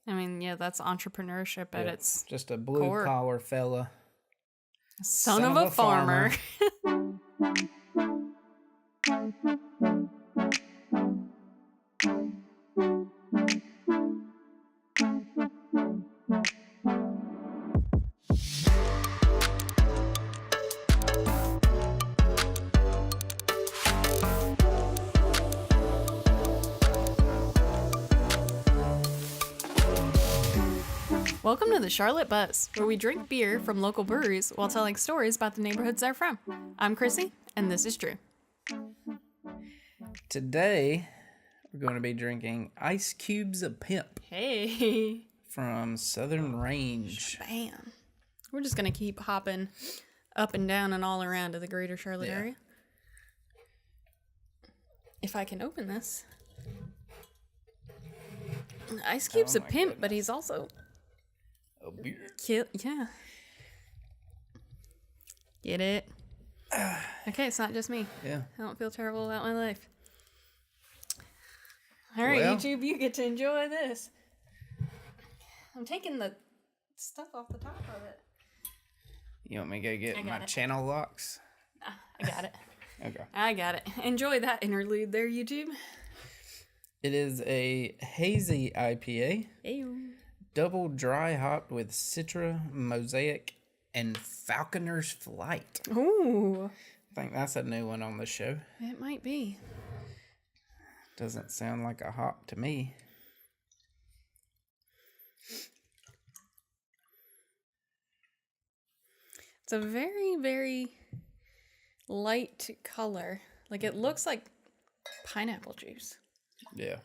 I mean, yeah, that's entrepreneurship at its just a blue collar fella. Son of a farmer. Welcome to the Charlotte Buzz, where we drink beer from local breweries while telling stories about the neighborhoods they're from. I'm Chrissy, and this is Drew. Today, we're going to be drinking Ice Cubes of Pimp. Hey! From Southern Range. Bam. We're just going to keep hopping up and down and all around to the greater Charlotte area. If I can open this. Ice Cube's a pimp, but he's also... a beer. Yeah. Get it? Okay, it's not just me. Yeah. I don't feel terrible about my life. All right, YouTube, you get to enjoy this. I'm taking the stuff off the top of it. You want me to go get my channel locks? I got it. Okay. I got it. Enjoy that interlude there, YouTube. It is a hazy IPA. Ew. Double dry hopped with Citra, Mosaic, and Falconer's Flight. Ooh. I think that's a new one on the show. It might be. Doesn't sound like a hop to me. It's a very, very light color. Like, it looks like pineapple juice. Yeah.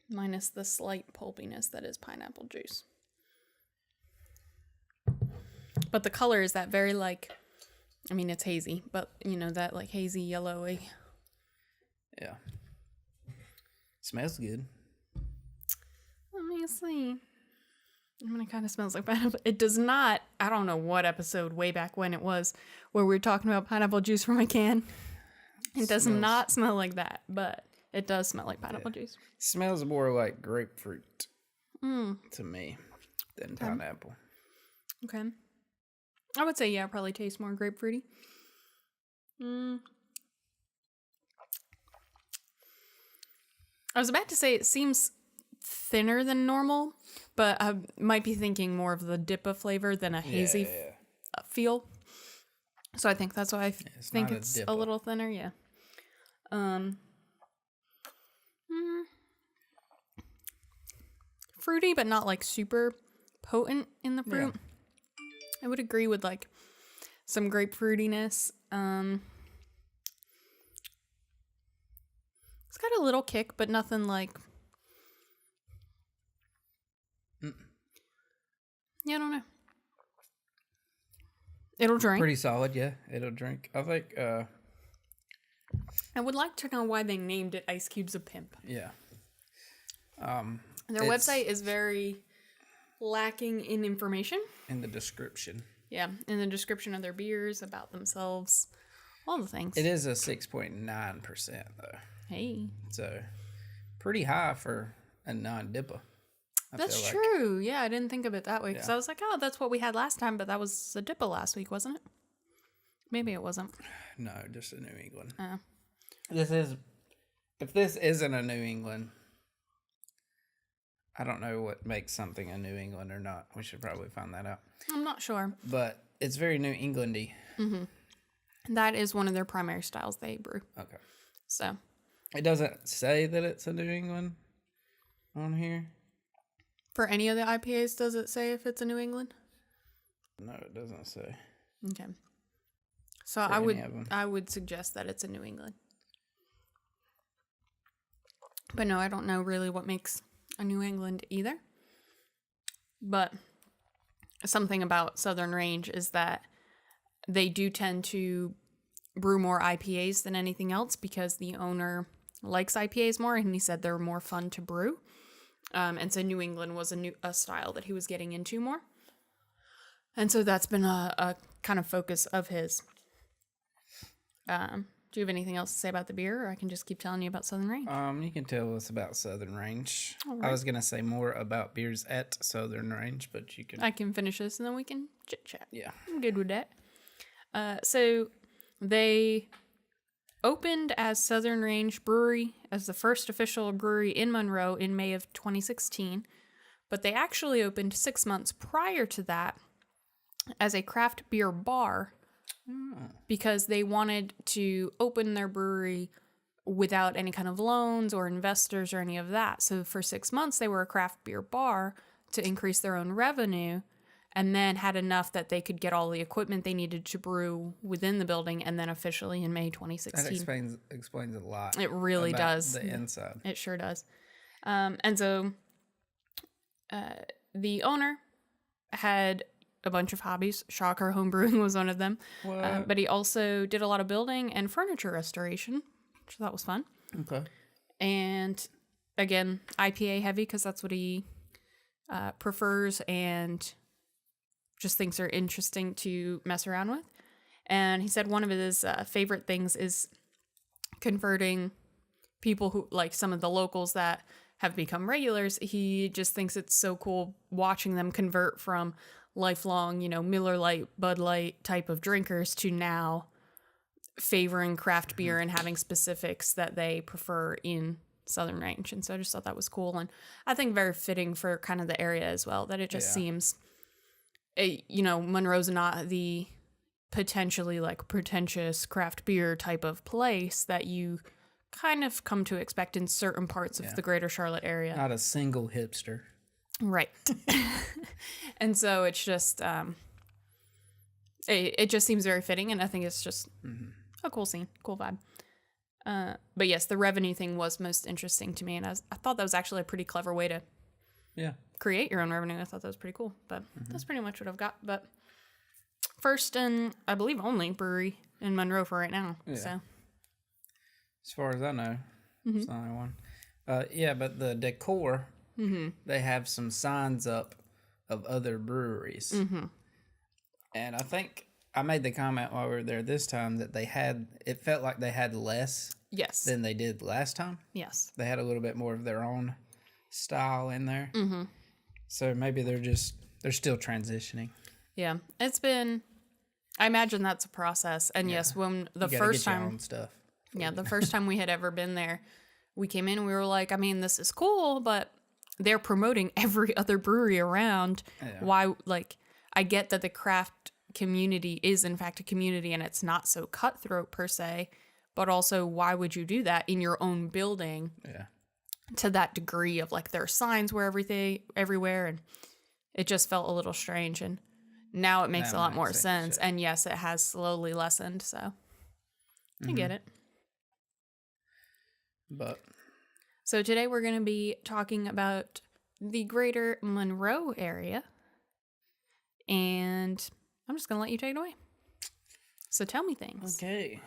Minus the slight pulpiness that is pineapple juice. But the color is that very, like, I mean, it's hazy, but, you know, that, like, hazy yellowy. Yeah. Smells good. Let me see. I mean, it kind of smells like pineapple. It does not. I don't know what episode way back when it was where we were talking about pineapple juice from a can. It does not smell like that, but it does smell like pineapple juice. Smells more like grapefruit to me than pineapple. Okay. I would say, yeah, it probably tastes more grapefruity. I was about to say it seems thinner than normal, but I might be thinking more of the Ipa flavor than a hazy feel. So I think that's why I think it's a little thinner, yeah. Fruity, but not like super potent in the fruit. Yeah. I would agree with like some grapefruitiness. It's got a little kick, but nothing like... Yeah, I don't know. It'll drink. Pretty solid, yeah. It'll drink. I think... I would like to know why they named it Ice Cubes of Pimp. Yeah. Their website is very lacking in information. In the description. Yeah, in the description of their beers, about themselves, all the things. It is a 6.9% though. Hey. So, pretty high for a non-Ipa. That's true. Yeah, I didn't think of it that way because I was like, oh, that's what we had last time, but that was a Ipa last week, wasn't it? Maybe it wasn't. No, just a New England. Oh. If this isn't a New England, I don't know what makes something a New England or not. We should probably find that out. I'm not sure. But it's very New Englandy. Mm-hmm. That is one of their primary styles they brew. Okay. So. It doesn't say that it's a New England on here. For any of the IPAs, does it say if it's a New England? No, it doesn't say. Okay. So I would suggest that it's a New England. But no, I don't know really what makes a New England either. But something about Southern Range is that they do tend to brew more IPAs than anything else because the owner likes IPAs more, and he said they're more fun to brew. And so New England was a style that he was getting into more. And so that's been a kind of focus of his. Do you have anything else to say about the beer, or I can just keep telling you about Southern Range? You can tell us about Southern Range. All I right. was gonna say more about beers at Southern Range, but you can. I can finish this and then we can chit chat. Yeah. I'm good with that. So they opened as Southern Range Brewery as the first official brewery in Monroe in May of 2016, but they actually opened 6 months prior to that as a craft beer bar because they wanted to open their brewery without any kind of loans or investors or any of that. So for 6 months, they were a craft beer bar to increase their own revenue, and then had enough that they could get all the equipment they needed to brew within the building, and then officially in May 2016. That explains a lot. It really about does. The inside. It sure does. And so the owner had a bunch of hobbies. Shocker, homebrewing was one of them. But he also did a lot of building and furniture restoration, which I thought was fun. Okay. And again, IPA heavy because that's what he prefers and just thinks are interesting to mess around with. And he said one of his favorite things is converting people who, like some of the locals that have become regulars. He just thinks it's so cool watching them convert from lifelong, Miller Lite, Bud Light type of drinkers to now favoring craft beer and having specifics that they prefer in Southern Range. And so I just thought that was cool. And I think very fitting for kind of the area as well, that it just seems, Monroe's not the potentially like pretentious craft beer type of place that you kind of come to expect in certain parts of the greater Charlotte area. Not a single hipster. Right. And so it's just, it just seems very fitting, and I think it's just a cool scene, cool vibe. But yes, the revenue thing was most interesting to me, and I thought that was actually a pretty clever way to create your own revenue. I thought that was pretty cool, but that's pretty much what I've got. But first and I believe only brewery in Monroe for right now. Yeah. So As far as I know, it's the only one. But the decor, they have some signs up of other breweries. And I think I made the comment while we were there this time that it felt like they had less yes, than they did last time. yes, They had a little bit more of their own style in there. So maybe they're still transitioning. yeah. It's been. I imagine that's a process, and yes, when the You gotta first get your time, own stuff. yeah, the first time we had ever been there, we came in and we were like, I mean, this is cool, but they're promoting every other brewery around. Yeah. Why? Like, I get that the craft community is in fact a community and it's not so cutthroat per se, but also why would you do that in your own building to that degree of like there are signs where everywhere, and it just felt a little strange. And now it makes a lot more sense. And yes, it has slowly lessened. So I get it. But So today we're going to be talking about the greater Monroe area, and I'm just going to let you take it away. So tell me things. okay.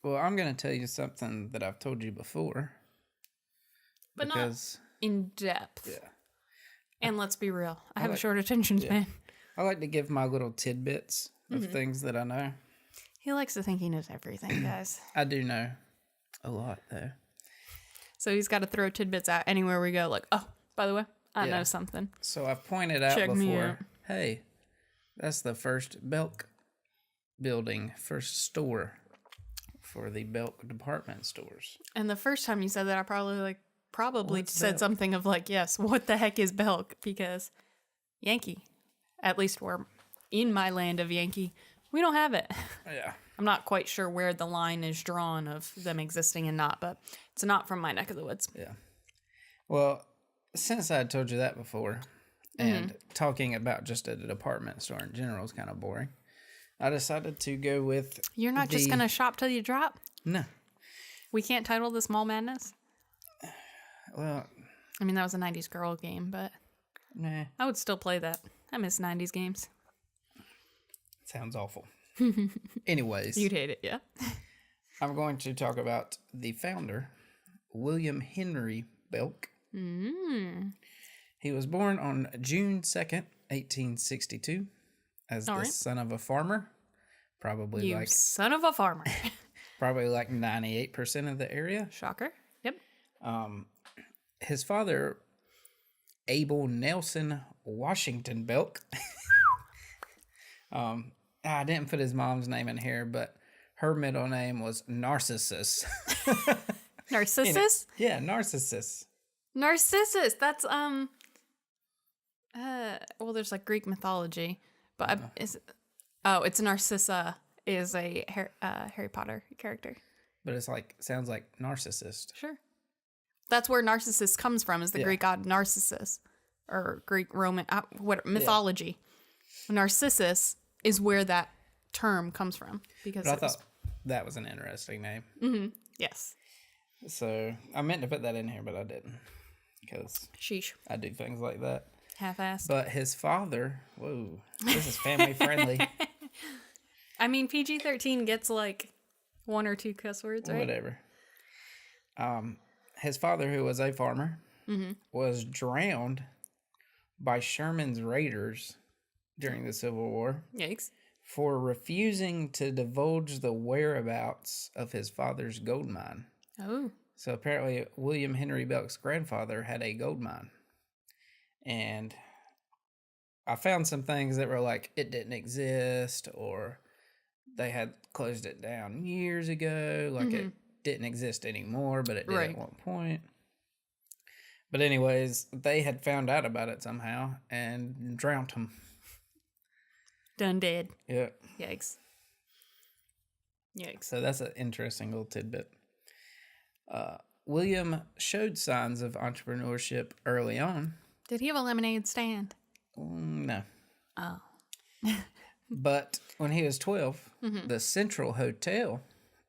Well, I'm going to tell you something that I've told you before. But because, not in depth. Yeah. And let's be real. I have a short attention span. I like to give my little tidbits of things that I know. He likes to think he knows everything, guys. I do know a lot, though. So he's got to throw tidbits out anywhere we go. Like, oh, by the way, I know something. So I've pointed out Check me before, out. hey, that's the first Belk building, first store for the Belk department stores. And the first time you said that, I probably What's said Belk? something of like, yes, what the heck is Belk? Because Yankee, at least we're in my land of Yankee, we don't have it. Yeah. I'm not quite sure where the line is drawn of them existing and not, but it's not from my neck of the woods. Yeah. Well, since I had told you that before, and talking about just a department store in general is kind of boring, I decided to go with. You're not just going to shop till you drop? No. We can't title this Mall Madness? Well, I mean, that was a 90s girl game, but nah. I would still play that. I miss 90s games. Sounds awful. Anyways, You'd hate it, yeah? I'm going to talk about the founder, William Henry Belk. He was born on June 2nd, 1862, as the son of a farmer. Probably You like son of a farmer. probably like 98% of the area. Shocker. Yep. His father, Abel Nelson Washington Belk. I didn't put his mom's name in here, but her middle name was Narcissus. Narcissus? Yeah, Narcissus. Narcissus. That's well, there's like Greek mythology, but it's Narcissa is a Harry Potter character. But it's like, sounds like narcissist. Sure. That's where Narcissus comes from, is the Greek god Narcissus, or Greek Roman mythology. Narcissus is where that term comes from, because But I thought that was an interesting name. Mm-hmm. Yes. So I meant to put that in here, but I didn't, because Sheesh. I do things like that. Half-assed. But his father, whoa, this is family friendly. I mean, PG-13 gets like 1 or 2 cuss words, right? Whatever. His father, who was a farmer, was drowned by Sherman's raiders during the Civil War Yikes. for refusing to divulge the whereabouts of his father's gold mine. Oh. So apparently William Henry Belk's grandfather had a gold mine. And I found some things that were like, it didn't exist, or they had closed it down years ago, like it didn't exist anymore, but it did at one point. But anyways, they had found out about it somehow and drowned him. Done dead. Yeah. Yikes. Yikes. So that's an interesting little tidbit. William showed signs of entrepreneurship early on. Did he have a lemonade stand? No. Oh. But when he was 12, the Central Hotel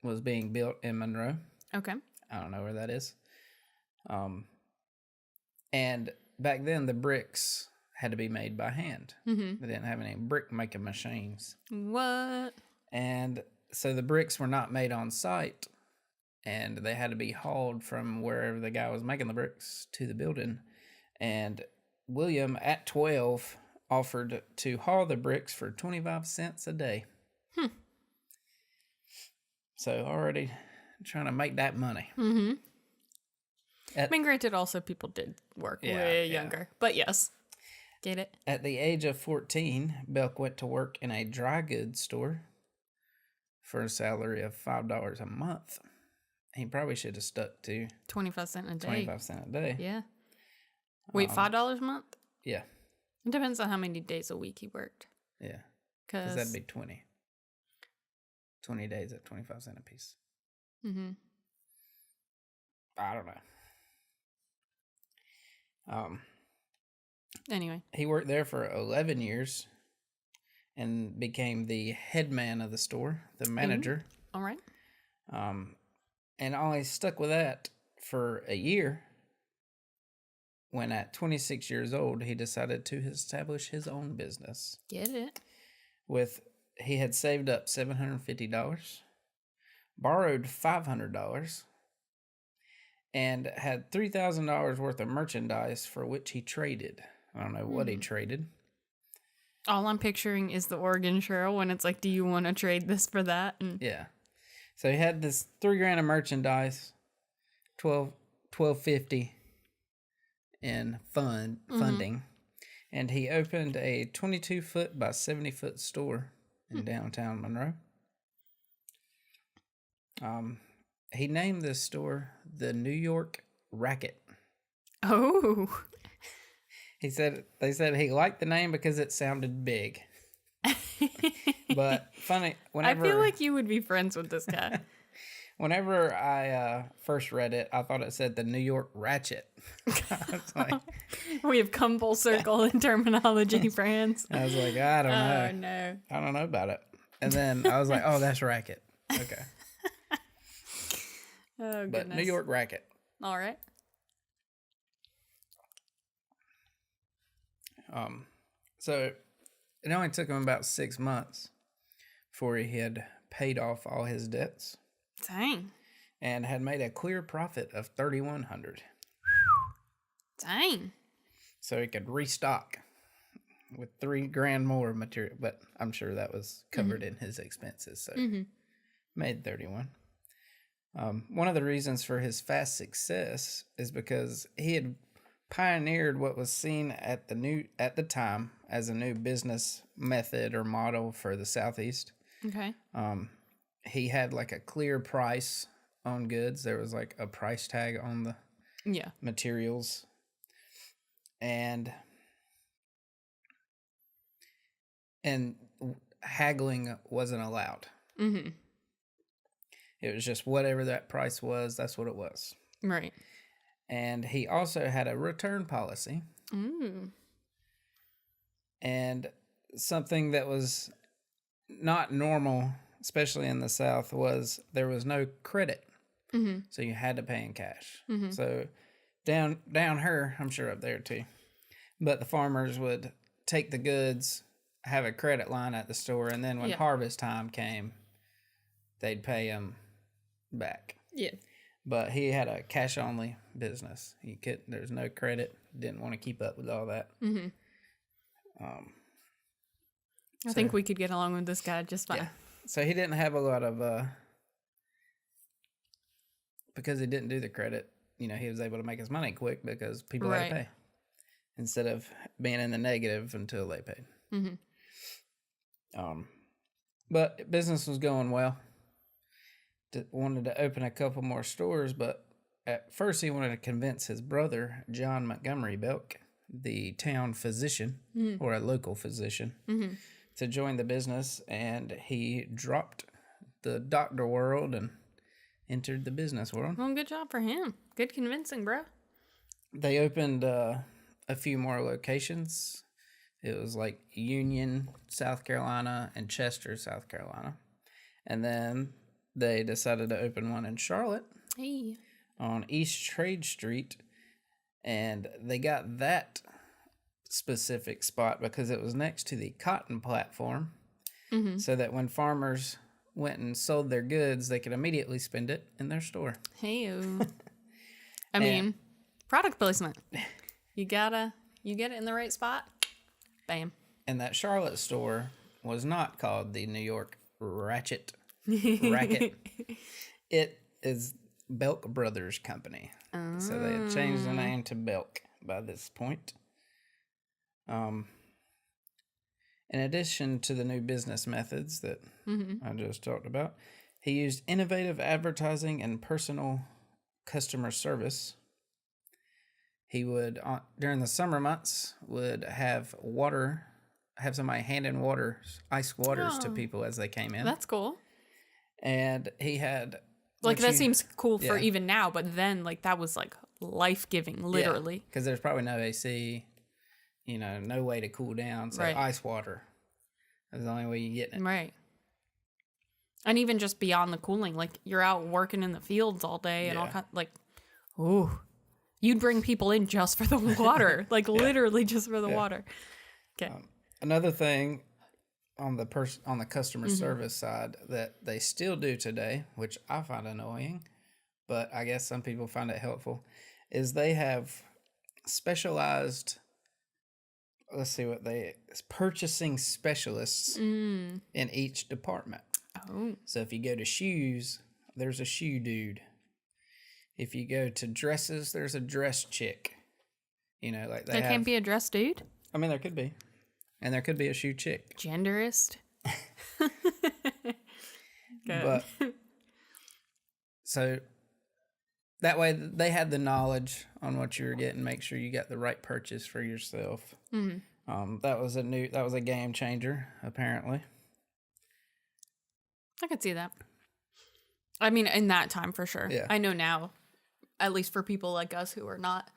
was being built in Monroe. Okay. I don't know where that is. And back then, the bricks had to be made by hand. They didn't have any brick-making machines. What? And so the bricks were not made on site, and they had to be hauled from wherever the guy was making the bricks to the building. And William, at 12, offered to haul the bricks for 25 cents a day. So already trying to make that money. I mean, granted, also people did work way younger. But yes, get it? At the age of 14, Belk went to work in a dry goods store for a salary of $5 a month. He probably should have stuck to 25 cents a day. 25 cents a day. Yeah. Wait, $5 a month? Yeah. It depends on how many days a week he worked. Yeah. Because that'd be 20. 20 days at 25 cents a piece. I don't know. Anyway. He worked there for 11 years and became the head man of the store, the manager. All right. And only stuck with that for a year when at 26 years old, he decided to establish his own business. Get it? He had saved up $750, borrowed $500, and had $3,000 worth of merchandise for which he traded. I don't know what he traded. All I'm picturing is the Oregon Trail when it's like, do you want to trade this for that? And Yeah. So he had this $3,000 of merchandise, $1,250 in funding, and he opened a 22-foot by 70-foot store in downtown Monroe. He named this store the New York Racket. Oh. They said he liked the name because it sounded big. But funny, I feel like you would be friends with this guy. Whenever I first read it, I thought it said the New York Ratchet. I was like, we have come full circle in terminology, friends. I was like, I don't know. Oh, no. I don't know about it. And then I was like, oh, that's Racket. Okay. Oh, goodness. But New York Racket. All right. So it only took him about 6 months before he had paid off all his debts. Dang. And had made a clear profit of $3,100. Dang. So he could restock with $3,000 more material, but I'm sure that was covered in his expenses. So made 31. One of the reasons for his fast success is because he had pioneered what was seen at the time as a new business method or model for the Southeast. Okay. He had like a clear price on goods. There was like a price tag on the materials, and haggling wasn't allowed. Mm-hmm. It was just whatever that price was, that's what it was. Right. And he also had a return policy. And something that was not normal, especially in the South, was there was no credit. Mm-hmm. So you had to pay in cash. Mm-hmm. So down here, I'm sure up there too. But the farmers would take the goods, have a credit line at the store, and then when harvest time came, they'd pay them back. Yeah. But he had a cash only business. There's no credit. Didn't want to keep up with all that. Mm-hmm. I think we could get along with this guy just fine. Yeah. So he didn't have a lot of because he didn't do the credit, he was able to make his money quick because people had to pay instead of being in the negative until they paid. Mm-hmm. But business was going well. Wanted to open a couple more stores, but at first he wanted to convince his brother, John Montgomery Belk, the town physician or a local physician, to join the business, and he dropped the doctor world and entered the business world. Well, good job for him. Good convincing, bro. They opened a few more locations. It was like Union, South Carolina, and Chester, South Carolina. And then they decided to open one in Charlotte on East Trade Street. And they got that specific spot because it was next to the cotton platform. Mm-hmm. So that when farmers went and sold their goods, they could immediately spend it in their store. I mean, product placement. You get it in the right spot. Bam. And that Charlotte store was not called the New York Racket. It is Belk Brothers Company. So they had changed the name to Belk by this point. In addition to the new business methods that I just talked about, he used innovative advertising and personal customer service. He would, during the summer months, would have somebody handing ice waters to people as they came in. That's cool. And he had... that seems cool for even now, but then, that was, life-giving, literally. Because there's probably no AC, no way to cool down, so ice water is the only way you get it. Right. And even just beyond the cooling, you're out working in the fields all day and all kinds, you'd bring people in just for the water, literally just for the water. Okay. Another thing on the customer service side that they still do today, which I find annoying, but I guess some people find it helpful, is they have specialized, purchasing specialists in each department. Oh. So if you go to shoes, there's a shoe dude. If you go to dresses, there's a dress chick. There can't be a dress dude? I mean, there could be. And there could be a shoe chick. Genderist. But so that way they had the knowledge on what you were getting, make sure you got the right purchase for yourself. Mm-hmm. That was a game changer, apparently. I could see that. I mean, in that time for sure. Yeah. I know now, at least for people like us who are not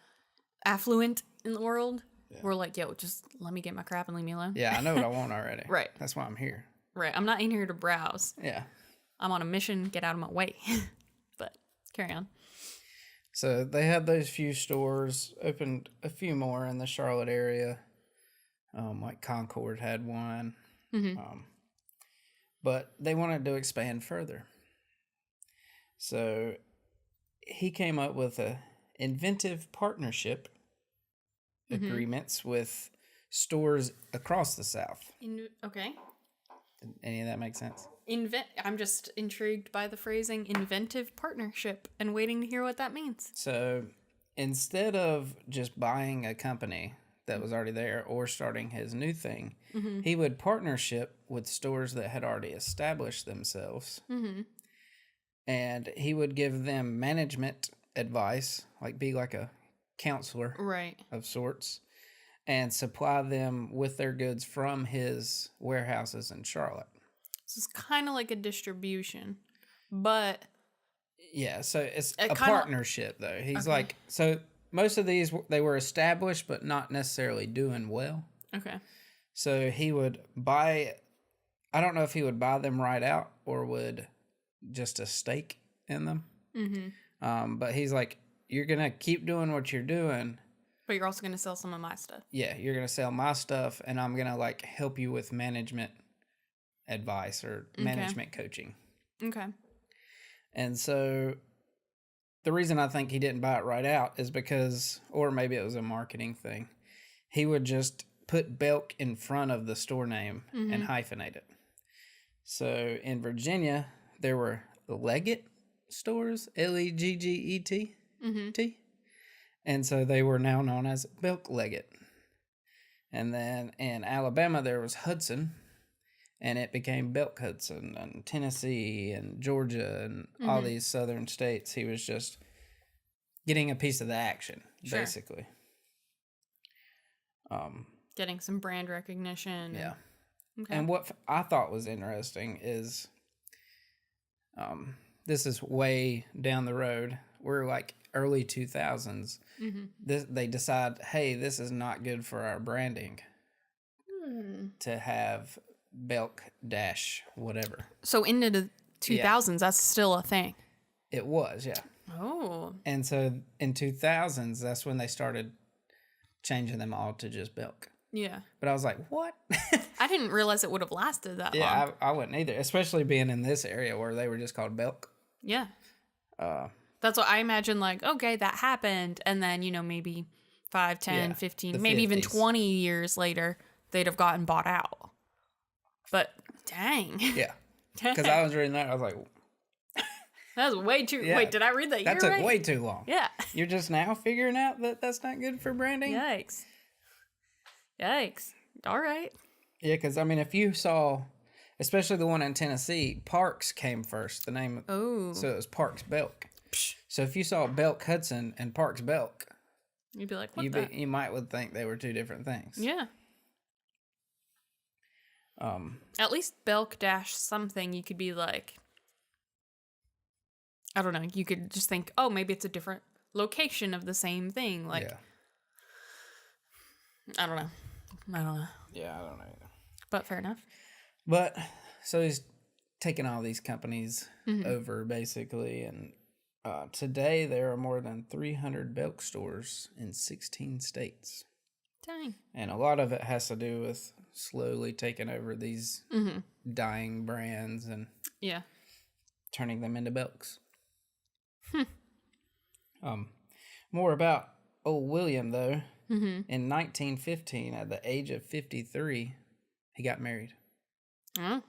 affluent in the world, we're like, yo, just let me get my crap and leave me alone. Yeah, I know what I want already. Right. That's why I'm here. Right. I'm not in here to browse. Yeah. I'm on a mission. Get out of my way. But carry on. So they had those few stores, opened a few more in the Charlotte area. Like Concord had one. Mm-hmm. But they wanted to expand further. So he came up with a Inventive Partnership agreements with stores across the South. Okay. Any of that make sense? I'm just intrigued by the phrasing inventive partnership and waiting to hear what that means. So instead of just buying a company that was already there or starting his new thing, he would partnership with stores that had already established themselves. And he would give them management advice, like be like a counselor Right. of sorts, and supply them with their goods from his warehouses in Charlotte. So it's kind of like a distribution, but Yeah, so it's It a kinda- partnership, though. He's Okay. like, so most of these, they were established, but not necessarily doing well. okay. So he would buy, I don't know if he would buy them right out or would just a stake in them. But he's like, you're going to keep doing what you're doing. But you're also going to sell some of my stuff. Yeah, you're going to sell my stuff, and I'm going to like help you with management advice or management coaching. Okay. And so the reason I think he didn't buy it right out is because, or maybe it was a marketing thing, he would just put Belk in front of the store name and hyphenate it. So in Virginia, there were Leggett stores, Legget T. And so they were now known as Belk Leggett. And then in Alabama, there was Hudson, and it became Belk Hudson, and Tennessee and Georgia and all these southern states. He was just getting a piece of the action, basically. Getting some brand recognition. Yeah. Okay. And what I thought was interesting is this is way down the road. We're like early 2000s. They decide, hey, this is not good for our branding to have Belk dash whatever. So into the 2000s, that's still a thing. It was, yeah. Oh. And so in 2000s, that's when they started changing them all to just Belk. Yeah. But I was like, what? I didn't realize it would have lasted that long. Yeah, I wouldn't either, especially being in this area where they were just called Belk. Yeah. That's what I imagine, like, okay, that happened. And then, maybe 5, 10, 15, maybe even 50s. 20 years later, they'd have gotten bought out. But dang. Yeah. Because I was reading that, I was like, That was way too... Yeah, Wait, did I read that? that You're took right. way too long. Yeah. You're just now figuring out that that's not good for branding? Yikes. All right. Yeah, because, I mean, if you saw, especially the one in Tennessee, Parks came first, the name. Oh. So it was Parks Belk. So if you saw Belk Hudson and Parks Belk, You'd be like, what the... you might would think they were two different things. Yeah. At least Belk dash something, you could be like... I don't know. You could just think, oh, maybe it's a different location of the same thing. Like, yeah. I don't know. Yeah, I don't know either. But fair enough. But, so he's taking all these companies over, basically, and today there are more than 300 Belk stores in 16 states. Dang. And a lot of it has to do with slowly taking over these dying brands and Yeah. turning them into Belks. More about old William, though. In 1915, at the age of 53, he got married. Huh?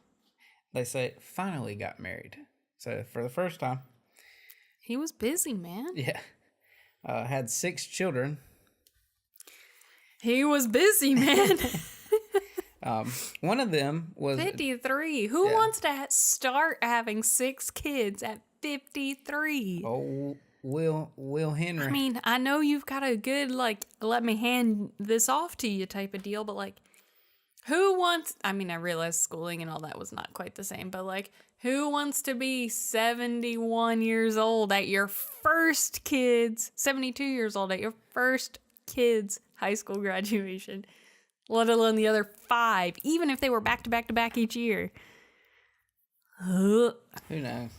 They say finally got married. So for the first time. He was busy, man. Yeah. Had 6 children. He was busy, man. One of them was 53. Who wants to start having 6 kids at 53? old Will Henry. I mean, I know you've got a good, like, let me hand this off to you type of deal, but, like, who wants... I mean, I realize schooling and all that was not quite the same, but, like, who wants to be 71 years old at your first kids... 72 years old at your first kids' high school graduation, let alone the other 5, even if they were back to back to back each year? Who knows?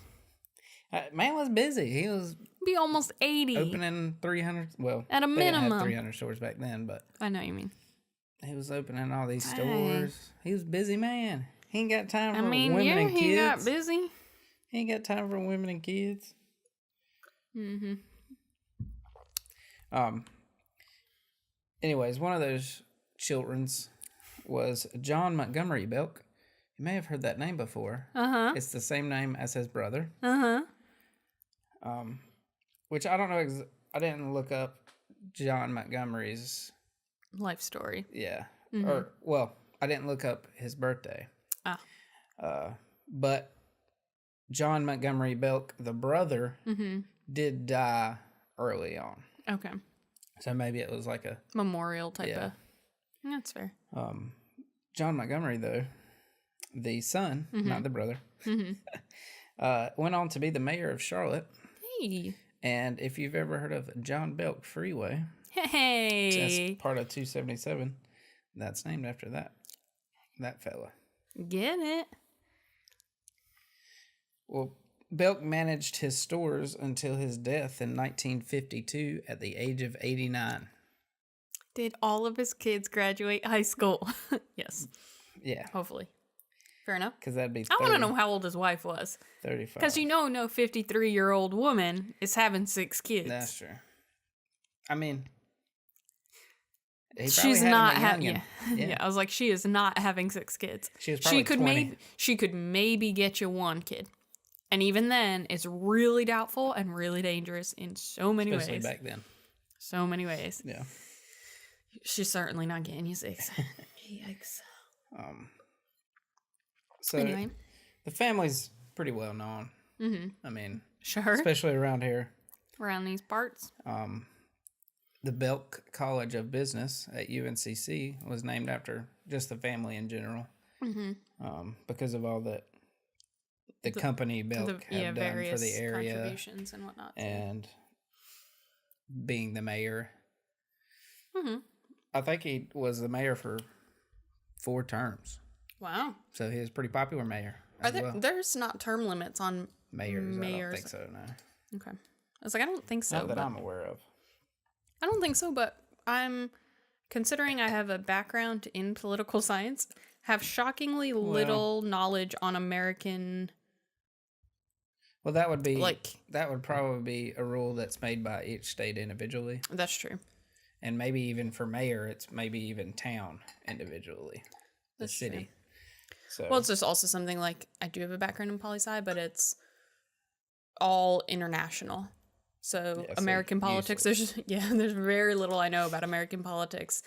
Man was busy. He was Be almost 80. opening 300. Well, At a they didn't have minimum. 300 stores back then, but I know what you mean. he was opening all these Dang. stores. He was a busy man. He ain't got time for I mean, women yeah, and he got kids. busy. He ain't got time for women and kids. Anyways, one of those children's was John Montgomery Belk, You may have heard that name before. Uh-huh. It's the same name as his brother. Uh-huh. Which I don't know. I didn't look up John Montgomery's Life story. Yeah. I didn't look up his birthday. Ah. But John Montgomery Belk, the brother, did die early on. Okay. So maybe it was like a memorial type of. That's fair. John Montgomery, though, the son, not the brother, went on to be the mayor of Charlotte. Hey. And if you've ever heard of John Belk Freeway, hey, that's part of 277. That's named after that fella. Get it? Well, Belk managed his stores until his death in 1952 at the age of 89. Did all of his kids graduate high school? Yes. Yeah. Hopefully. Fair enough. Because that'd be 30, I want to know how old his wife was. 35. Because no 53-year-old woman is having 6 kids. That's true. I mean, she's not having. Yeah, I was like, she is not having 6 kids. She could 20. She could maybe get you 1 kid, and even then, it's really doubtful and really dangerous in so many ways. Especially back then. So many ways. Yeah. She's certainly not getting you 6. Yikes. So anyway, the family's pretty well known. I mean, sure, especially around here, around these parts. The Belk College of Business at UNCC was named after just the family in general, because of all that the company Belk had done for the area, contributions and whatnot, and being the mayor. I think he was the mayor for 4 terms. Wow. So he was a pretty popular mayor. There's not term limits on mayors. I don't think so, no. Okay. I was like, I don't think so. Not that I'm aware of. I don't think so, but I'm considering I have a background in political science, have shockingly little knowledge on American. Well, that would probably be a rule that's made by each state individually. That's true. And maybe even for mayor, it's maybe even town individually. The city. True. So. Well, it's just also something like I do have a background in poli-sci, but it's all international. So American politics, there's very little I know about American politics,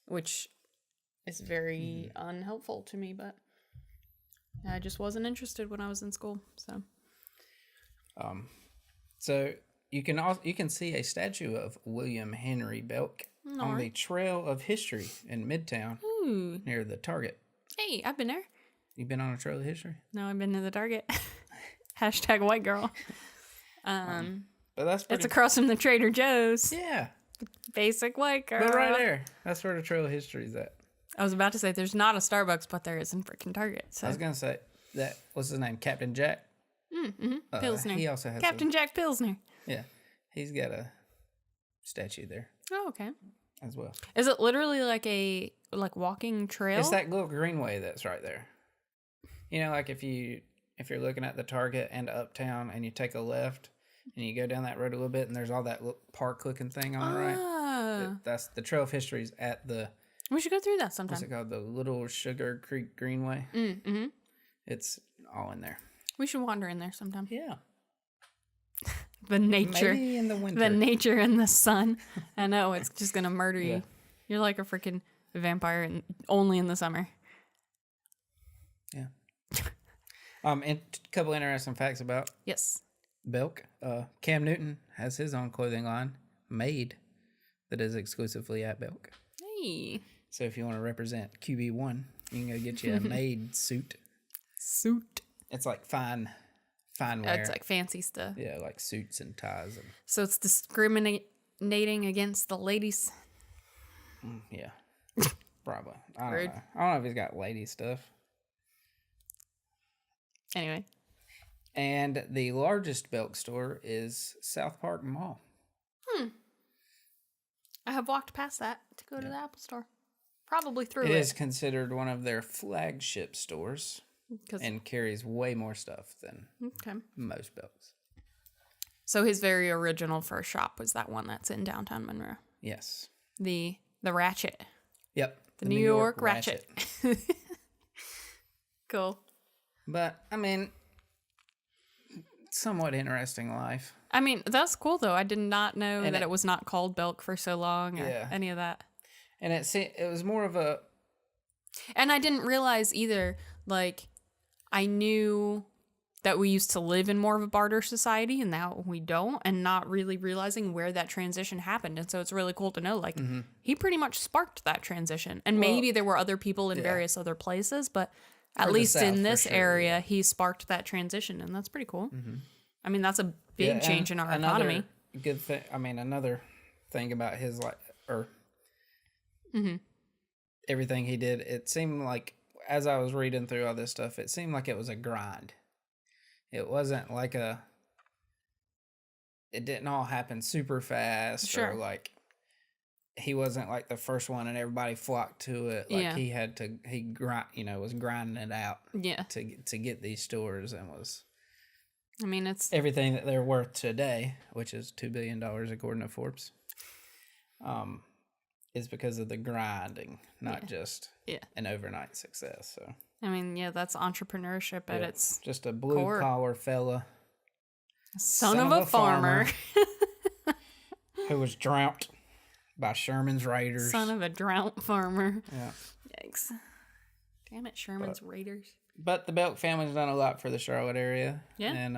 which is very unhelpful to me, but I just wasn't interested when I was in school. So you can see a statue of William Henry Belk on the Trail of History in Midtown near the Target. Hey, I've been there. You've been on a Trail of History? No, I've been to the Target. Hashtag white girl. But that's it's across from the Trader Joe's. Yeah. Basic white girl. But right there. That's where the Trail of History is at. I was about to say there's not a Starbucks, but there is in freaking Target. So. I was going to say that, what's his name? Captain Jack? Pilsner. He also has Captain Jack Pilsner. Yeah. He's got a statue there. Oh, okay. As well. Is it literally like a walking trail? It's that little greenway that's right there. You know, like if you're looking at the Target and Uptown and you take a left and you go down that road a little bit and there's all that park looking thing on the right. That's the Trail of History's at the. We should go through that sometime. What's it called? The Little Sugar Creek Greenway. Mm-hmm. It's all in there. We should wander in there sometime. Yeah. The nature. Maybe in the winter. The nature and the sun. I know, it's just going to murder you. You're like a freaking vampire only in the summer. Yeah. And a couple interesting facts about Belk. Cam Newton has his own clothing line, Made, that is exclusively at Belk. Hey. So if you want to represent QB1, you can go get you a Made suit. It's like fine wear. It's like fancy stuff. Yeah, like suits and ties. So it's discriminating against the ladies. Yeah, probably. I don't know. I don't know if he's got lady stuff. Anyway. And the largest Belk store is South Park Mall. I have walked past that to go to the Apple store. Probably through it. It is considered one of their flagship stores and carries way more stuff than most Belks. So his very original first shop was that one that's in downtown Monroe. Yes. The Ratchet. Yep. The New York Ratchet. Cool. But, I mean, somewhat interesting life. I mean, that's cool, though. I did not know And that it was not called Belk for so long or any of that. And it was more of a... And I didn't realize either, like, I knew that we used to live in more of a barter society and now we don't, and not really realizing where that transition happened. And so it's really cool to know, like, he pretty much sparked that transition. And maybe there were other people in various other places, but at least in this area, he sparked that transition, and that's pretty cool. I mean, that's a big change in our economy. Good thing. I mean, another thing about his life, or everything he did, it seemed like, as I was reading through all this stuff, it seemed like it was a grind. It wasn't like it didn't all happen super fast. Sure. Or like, he wasn't like the first one and everybody flocked to it. Like he was grinding it out. Yeah. To get these stores, and was... I mean, it's... everything that they're worth today, which is $2 billion according to Forbes, is because of the grinding, not just an overnight success. So I mean, that's entrepreneurship at its just a blue collar fella, son of a farmer. Who was drowned by Sherman's Raiders. Son of a drowned farmer. Yeah. Yikes. Damn it, Sherman's Raiders. But the Belk family's done a lot for the Charlotte area. Yeah. And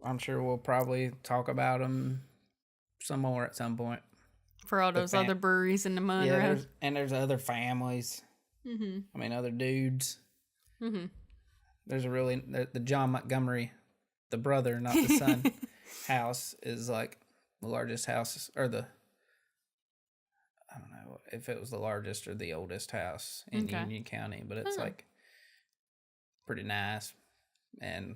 I'm sure we'll probably talk about them some more at some point. For all those other breweries in the Monroe. Yeah, there's other families. I mean, other dudes. There's the John Montgomery, the brother, not the son, house is like the largest house, or I don't know if it was the largest or the oldest house in Union County, but it's like pretty nice. And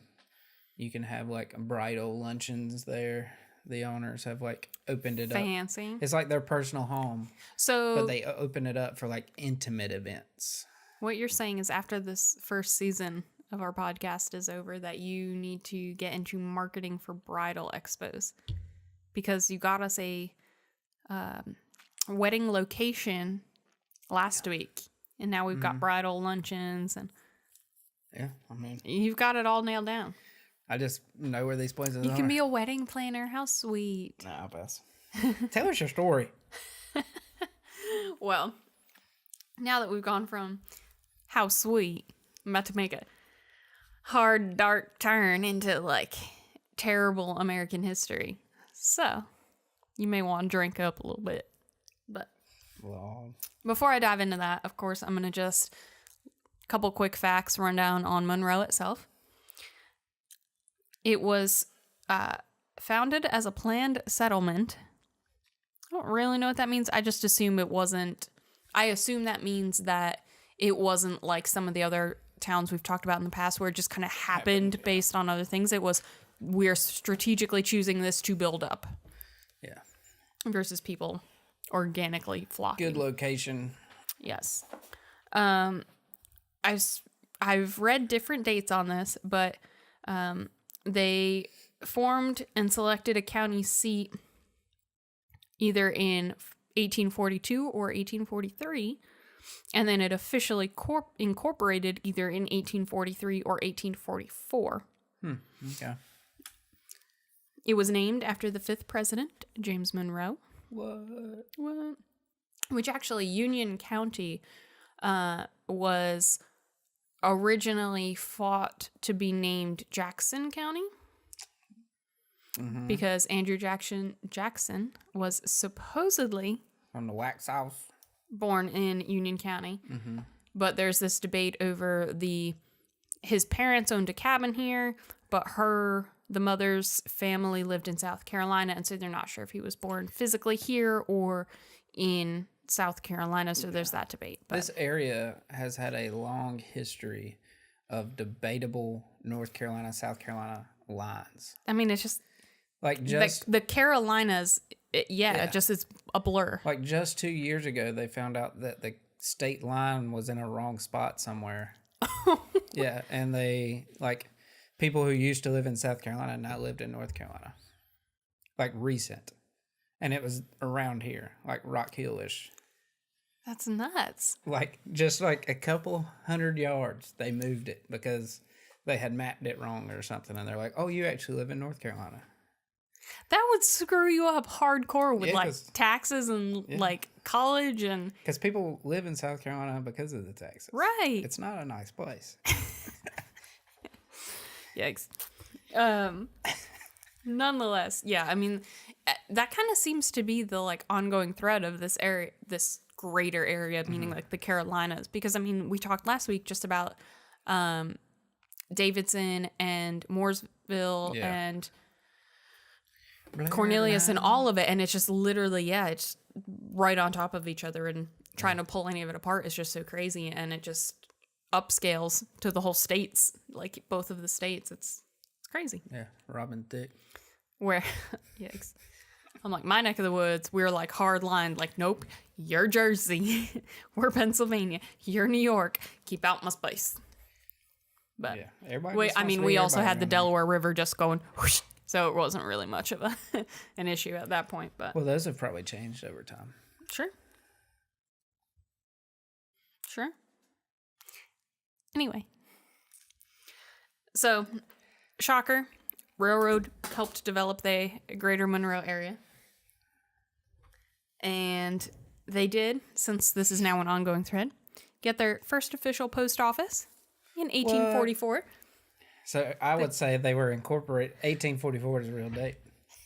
you can have like bridal luncheons there. The owners have like opened it up. Fancy. It's like their personal home. So, but they open it up for like intimate events. What you're saying is, after this first season of our podcast is over, that you need to get into marketing for bridal expos, because you got us a wedding location last week, and now we've got bridal luncheons, and I mean, you've got it all nailed down. I just know where these places are. You can be a wedding planner. How sweet. Nah, I'll pass. Tell us your story. Well, now that we've gone from how sweet, I'm about to make a hard, dark turn into like terrible American history. So, you may want to drink up a little bit. But before I dive into that, of course, I'm going to just a couple quick facts rundown on Monroe itself. It was founded as a planned settlement. I don't really know what that means. I just assume it wasn't. I assume that means that it wasn't like some of the other towns we've talked about in the past where it just kind of happened based on other things. It was, we're strategically choosing this to build up. Yeah. Versus people organically flocking. Good location. Yes. I've read different dates on this, but they formed and selected a county seat either in 1842 or 1843, and then it officially incorporated either in 1843 or 1844. Okay. It was named after the 5th president, James Monroe. What? Which actually, Union County was originally fought to be named Jackson County because Andrew Jackson was supposedly from the Wax House, born in Union County. But there's this debate over his parents owned a cabin here, but the mother's family lived in South Carolina, and so they're not sure if he was born physically here or in South Carolina, so there's that debate. But this area has had a long history of debatable North Carolina, South Carolina lines. I mean, it's just like the Carolinas, just it's a blur. Like just 2 years ago, they found out that the state line was in a wrong spot somewhere. Yeah, and they people who used to live in South Carolina now lived in North Carolina, like recent, and it was around here, like Rock Hill-ish. That's nuts. Like, just like a couple 100 yards, they moved it because they had mapped it wrong or something. And they're like, oh, you actually live in North Carolina. That would screw you up hardcore with Yeah, like 'cause- taxes and like college and Because people live in South Carolina because of the taxes. right. It's not a nice place. Yikes. Nonetheless, yeah, I mean, that kind of seems to be the like ongoing thread of this area, this greater area, meaning like the Carolinas, because I mean, we talked last week just about Davidson and Mooresville Yeah. and Cornelius and all of it, and it's just literally, yeah, it's right on top of each other, and trying to pull any of it apart is just so crazy, and it just upscales to the whole states, like both of the states. It's crazy. Yeah, Robin Thicke. Where, yikes. I'm like, my neck of the woods, we're like hard lined, like, nope, you're Jersey, we're Pennsylvania, you're New York, keep out my space. But, Yeah, everybody. wait, just I wants mean, to we be also had everybody the around here. Delaware River just going whoosh, so it wasn't really much of an issue at that point, but Well, those have probably changed over time. sure. Sure. Anyway. So, shocker, railroad helped develop the greater Monroe area. And they did, since this is now an ongoing thread, get their first official post office in 1844. So I would say they were incorporated. 1844 is a real date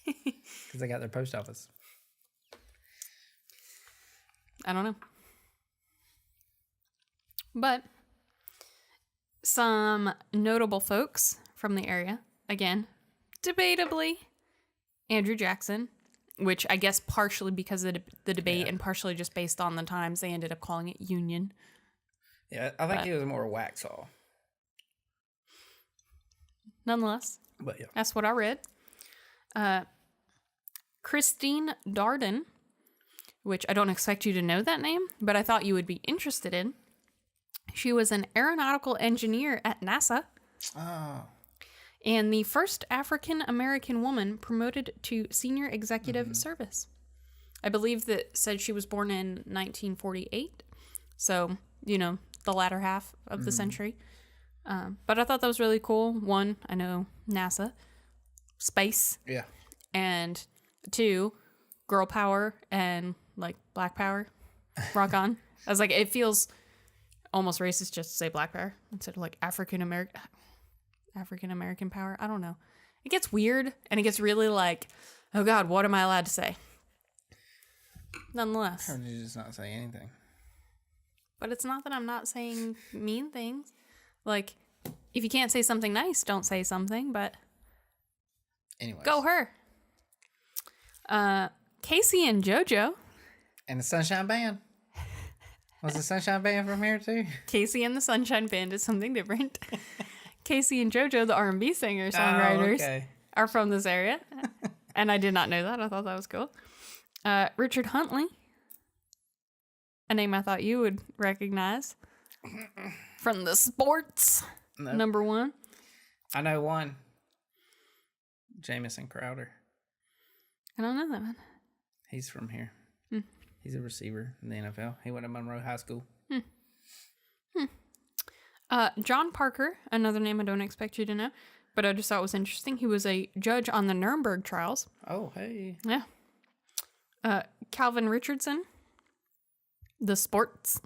because they got their post office. I don't know. But some notable folks from the area, again, debatably, Andrew Jackson, which I guess partially because of the debate and partially just based on the times, they ended up calling it Union. Yeah, I think he was more Waxhaw. Nonetheless, But yeah. that's what I read. Christine Darden, which I don't expect you to know that name, but I thought you would be interested in. She was an aeronautical engineer at NASA Oh. and the first African-American woman promoted to senior executive service. I believe that said she was born in 1948. So, you know, the latter half of the century. But I thought that was really cool. One, I know NASA, space, Yeah. and two, girl power and like black power. Rock on. I was like, it feels almost racist just to say black power instead of like African American power. I don't know. It gets weird and it gets really like, oh God, what am I allowed to say? Nonetheless. Or did you just not say anything? But it's not that I'm not saying mean things. Like, if you can't say something nice, don't say something, but Anyways. go her. Casey and JoJo. And the Sunshine Band. Was the Sunshine Band from here too? Casey and the Sunshine Band is something different. Casey and JoJo, the R&B singer-songwriters, okay. are from this area. And I did not know that. I thought that was cool. Richard Huntley, a name I thought you would recognize from the sports. Nope. Number one. I know one. Jamison Crowder. I don't know that one. He's from here. He's a receiver in the NFL. He went to Monroe High School. John Parker, another name I don't expect you to know, but I just thought was interesting. He was a judge on the Nuremberg trials. Oh, hey. Yeah. Calvin Richardson, the sports.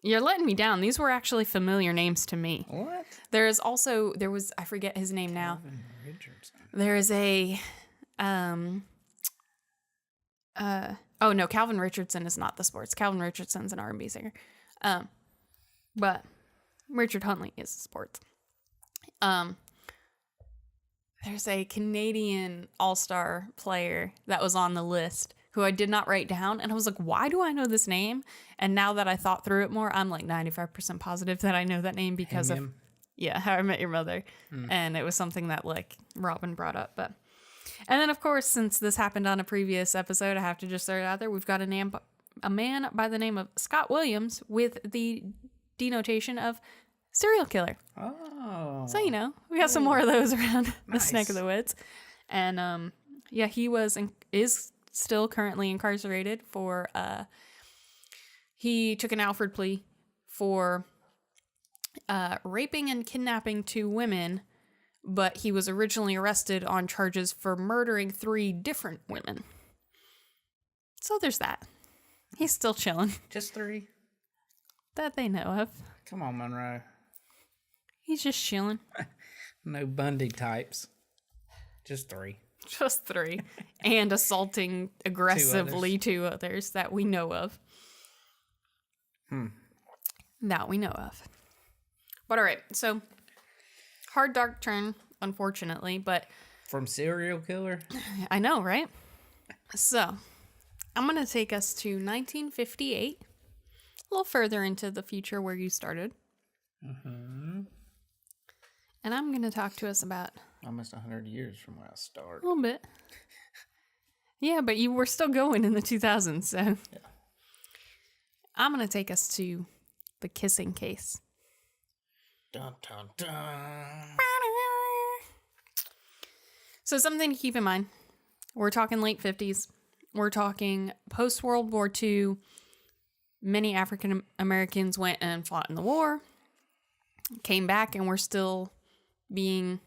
You're letting me down. These were actually familiar names to me. What? There was, I forget his name now. Calvin Richardson. There is a, oh no, Calvin Richardson is not the sports. Calvin Richardson's an R&B singer. But Richard Huntley is the sports. There's a Canadian all-star player that was on the list who I did not write down. And I was like, why do I know this name? And now that I thought through it more, I'm like 95% positive that I know that name because of, yeah, How I Met Your Mother. And it was something that like Robin brought up. But, and then of course, since this happened on a previous episode, I have to just throw it out there. We've got a man by the name of Scott Williams with the denotation of serial killer. Oh. So, you know, we got some more of those around this Nice. neck of the woods. And, yeah, he is still currently incarcerated for He took an Alfred plea for raping and kidnapping 2 women, but he was originally arrested on charges for murdering 3 different women. So there's that. He's still chilling. Just 3? That they know of. Come on, Monroe. He's just chilling. No Bundy types. Just 3. Just 3. And assaulting aggressively 2 others that we know of. That we know of. But all right, so hard dark turn, unfortunately, but... From serial killer? I know, right? So, I'm going to take us to 1958. A little further into the future where you started. And I'm going to talk to us about... Almost 100 years from where I started. A little bit. Yeah, but you were still going in the 2000s, so... Yeah. I'm going to take us to the kissing case. Dun, dun, dun. So something to keep in mind. We're talking late 50s. We're talking post-World War II. Many African Americans went and fought in the war. Came back and were still being...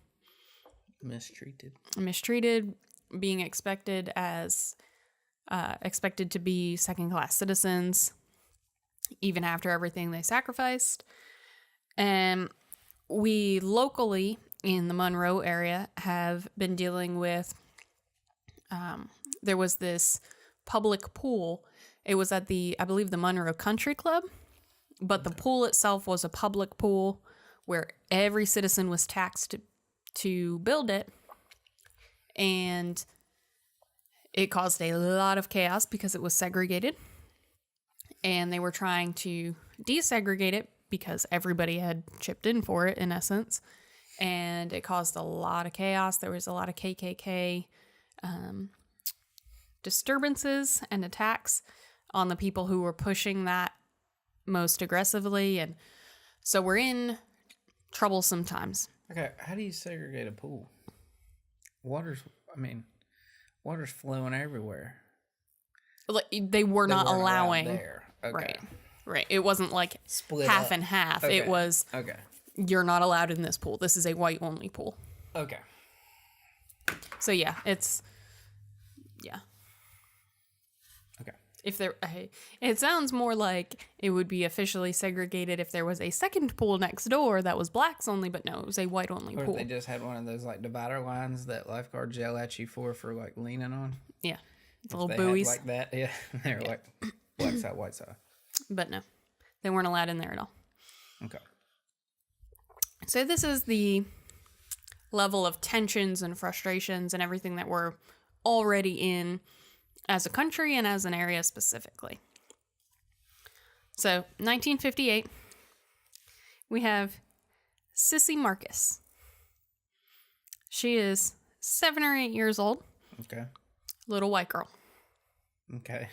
mistreated, being expected to be second-class citizens, even after everything they sacrificed. And we locally in the Monroe area have been dealing with, there was this public pool. It was at I believe the Monroe Country Club, but the pool itself was a public pool where every citizen was taxed to build it. And it caused a lot of chaos because it was segregated. And they were trying to desegregate it because everybody had chipped in for it, in essence. And it caused a lot of chaos. There was a lot of KKK disturbances and attacks on the people who were pushing that most aggressively. And so we're in troublesome times. Okay, how do you segregate a pool? Water's flowing everywhere. Like, they were not weren't allowed allowing there. Okay. Right. It wasn't like Split half up. and half. Okay. It was, Okay. you're not allowed in this pool. This is a white only pool. Okay. So yeah. Okay. If there, it sounds more like it would be officially segregated if there was a second pool next door that was blacks only, but no, it was a white only Or pool. if they just had one of those like divider lines that lifeguards yell at you for like leaning on. Yeah. If Little they buoys. had like that, yeah, they're like black side, white side. But no, they weren't allowed in there at all. Okay. So this is the level of tensions and frustrations and everything that we're already in as a country and as an area specifically. So 1958, we have Sissy Marcus. She is 7 or 8 years old. Okay. Little white girl. Okay.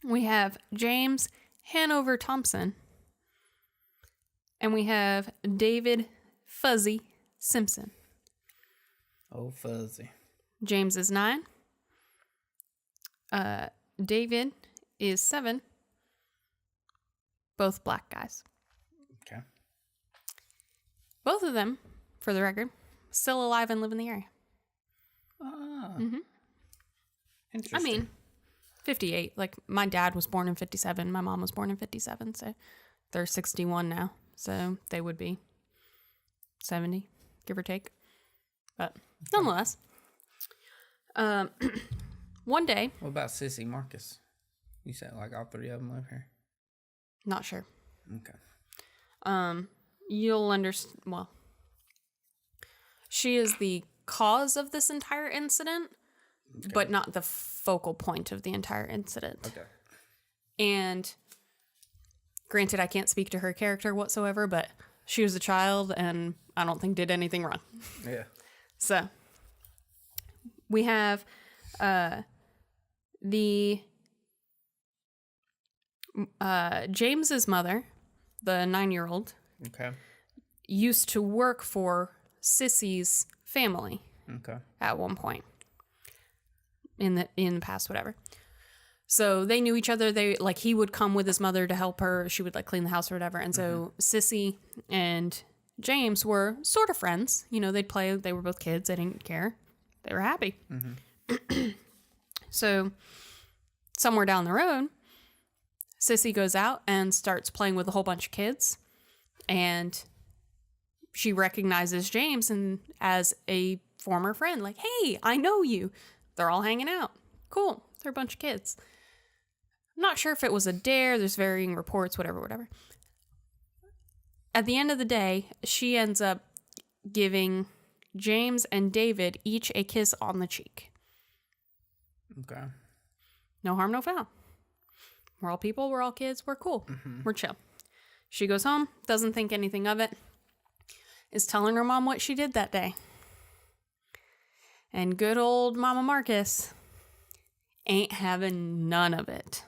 We have James Hanover Thompson. And we have David Fuzzy Simpson. Oh, fuzzy. James is 9. David is 7. Both black guys. Okay. Both of them, for the record, still alive and live in the area. Ah. I Interesting. mean, 58. Like, my dad was born in 57. My mom was born in 57. So they're 61 now. So they would be 70, give or take. But nonetheless, one day. What about Sissy Marcus? You said like all 3 of them live here? Not sure. Okay. You'll understand. Well, she is the cause of this entire incident, but not the focal point of the entire incident. Okay. And granted, I can't speak to her character whatsoever, but she was a child and I don't think did anything wrong. Yeah. So we have James's mother, the 9-year-old, Okay. used to work for Sissy's family Okay. at one point in the past, whatever. So they knew each other. They like he would come with his mother to help her. She would like clean the house or whatever. And so Sissy and James were sort of friends. You know, they'd play. They were both kids. They didn't care. They were happy. So somewhere down the road, Sissy goes out and starts playing with a whole bunch of kids. And she recognizes James and as a former friend. Like, hey, I know you. They're all hanging out. Cool. They're a bunch of kids. I'm not sure if it was a dare. There's varying reports, whatever. At the end of the day, she ends up giving James and David each a kiss on the cheek. Okay. No harm, no foul. We're all people. We're all kids. We're cool. We're chill. She goes home, doesn't think anything of it, is telling her mom what she did that day. And good old Mama Marcus ain't having none of it.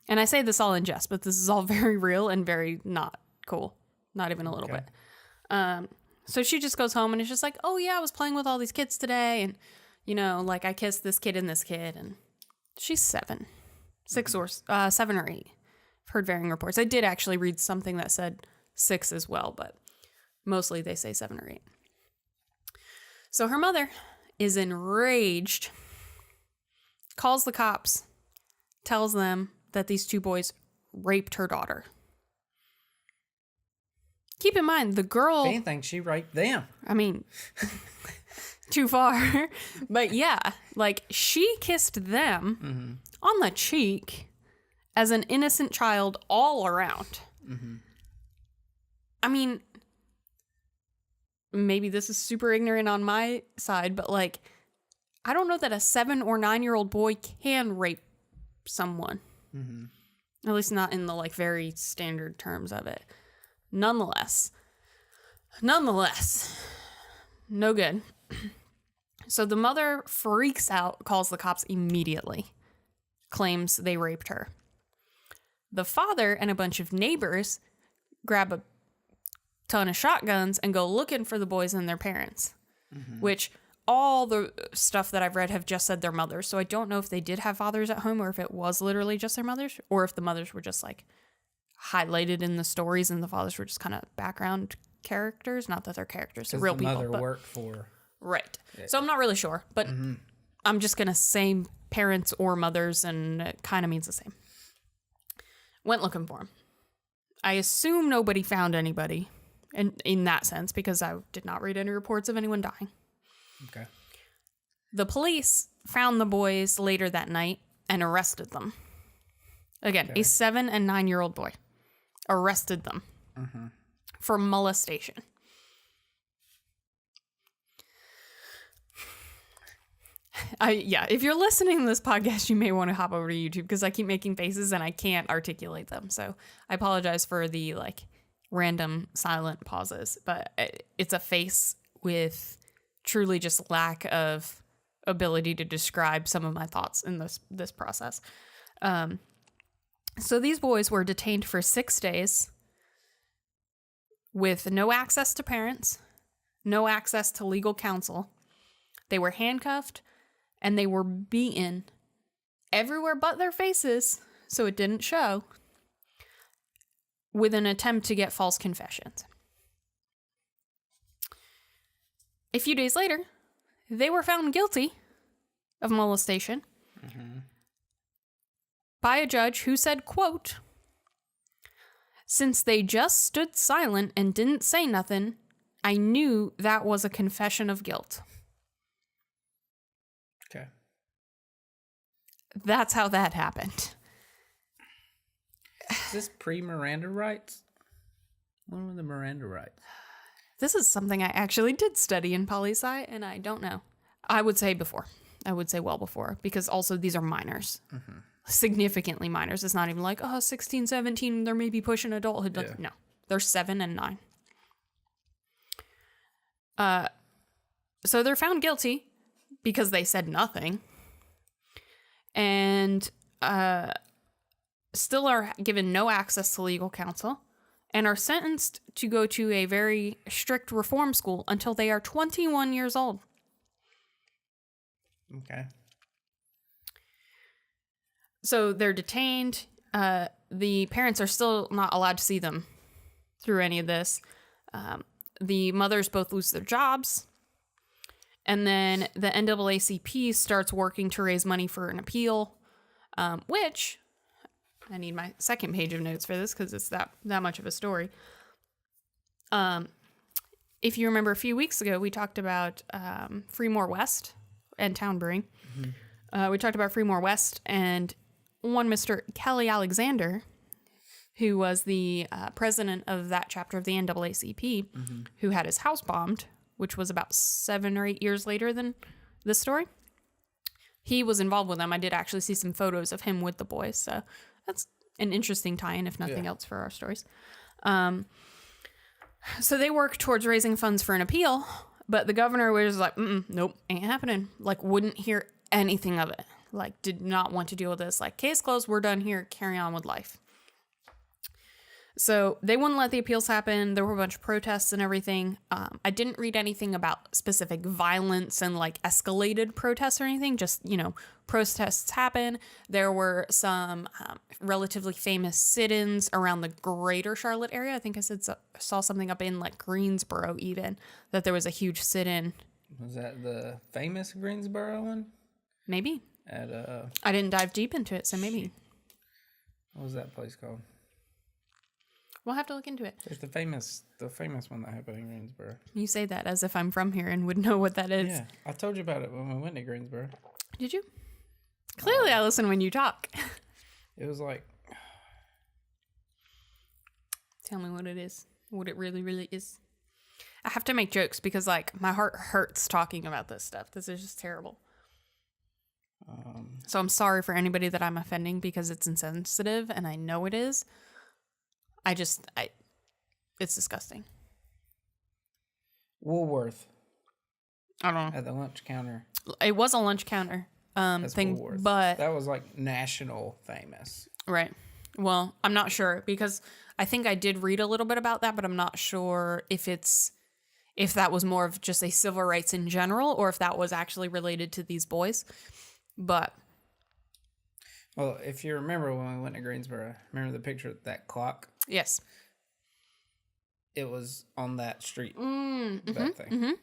And I say this all in jest, but this is all very real and very not cool. Not even a little bit. So she just goes home and is just like, oh yeah, I was playing with all these kids today. And, you know, like I kissed this kid and this kid. And she's 7. 6 or 7 or 8. I've heard varying reports. I did actually read something that said 6 as well, but mostly they say 7 or 8. So her mother is enraged, calls the cops, tells them that these 2 boys raped her daughter. Keep in mind, the girl... If anything, she raped them. I mean, too far. But yeah, like she kissed them on the cheek as an innocent child all around. I mean, maybe this is super ignorant on my side, but like, I don't know that a 7 or 9-year-old boy can rape someone. At least not in the like very standard terms of it. Nonetheless, no good. So the mother freaks out, calls the cops immediately, claims they raped her. The father and a bunch of neighbors grab a ton of shotguns and go looking for the boys and their parents, which all the stuff that I've read have just said their mothers. So I don't know if they did have fathers at home or if it was literally just their mothers or if the mothers were just like highlighted in the stories and the fathers were just kind of background characters. Not that they're characters, they're real people. Mother worked for... Right. So I'm not really sure, but I'm just going to say parents or mothers and it kind of means the same. Went looking for him. I assume nobody found anybody in that sense because I did not read any reports of anyone dying. Okay. The police found the boys later that night and arrested them. Again, a 7 and 9-year-old boy arrested them for molestation. If you're listening to this podcast, you may want to hop over to YouTube because I keep making faces and I can't articulate them. So I apologize for the like random silent pauses, but it's a face with truly just lack of ability to describe some of my thoughts in this process. So these boys were detained for 6 days with no access to parents, no access to legal counsel. They were handcuffed and they were beaten everywhere but their faces, so it didn't show, with an attempt to get false confessions. A few days later, they were found guilty of molestation by a judge who said, quote, "Since they just stood silent and didn't say nothing, I knew that was a confession of guilt." Okay. That's how that happened. Is this pre-Miranda rights? When were the Miranda rights? This is something I actually did study in poli-sci, and I don't know. I would say before. I would say well before, because also these are minors. Significantly minors. It's not even like, 16, 17, they're maybe pushing adulthood. Yeah. No, they're 7 and 9. So they're found guilty because they said nothing. And still are given no access to legal counsel and are sentenced to go to a very strict reform school until they are 21 years old. Okay. So they're detained. The parents are still not allowed to see them through any of this. The mothers both lose their jobs. And then the NAACP starts working to raise money for an appeal, which I need my second page of notes for this because it's that much of a story. If you remember a few weeks ago, we talked about Freemore West and Town Brewing. We talked about Freemore West and one Mr. Kelly Alexander, who was the president of that chapter of the NAACP, who had his house bombed, which was about 7 or 8 years later than this story. He was involved with them. I did actually see some photos of him with the boys, so that's an interesting tie-in, if nothing else, for our stories. So they work towards raising funds for an appeal, but the governor was like, nope, ain't happening. Like, wouldn't hear anything of it. Like, did not want to deal with this. Like, case closed, we're done here, carry on with life. So they wouldn't let the appeals happen. There were a bunch of protests and everything. I didn't read anything about specific violence and like escalated protests or anything. Just, protests happen. There were some relatively famous sit-ins around the greater Charlotte area. I think I saw something up in like Greensboro even, that there was a huge sit-in. Was that the famous Greensboro one? Maybe. I didn't dive deep into it, so maybe. What was that place called? We'll have to look into it. There's the famous one that happened in Greensboro. You say that as if I'm from here and would know what that is. Yeah, I told you about it when we went to Greensboro. Did you? Clearly I listen when you talk. It was like... Tell me what it is. What it really, really is. I have to make jokes because, like, my heart hurts talking about this stuff. This is just terrible. So I'm sorry for anybody that I'm offending because it's insensitive, and I know it is. It's disgusting. Woolworth. I don't know. At the lunch counter. It was a lunch counter thing, Woolworth. but... That was, like, national famous. Right. Well, I'm not sure because I think I did read a little bit about that, but I'm not sure if that was more of just a civil rights in general or if that was actually related to these boys. But... Well, if you remember when we went to Greensboro, remember the picture of that clock? Yes. It was on that street, that thing.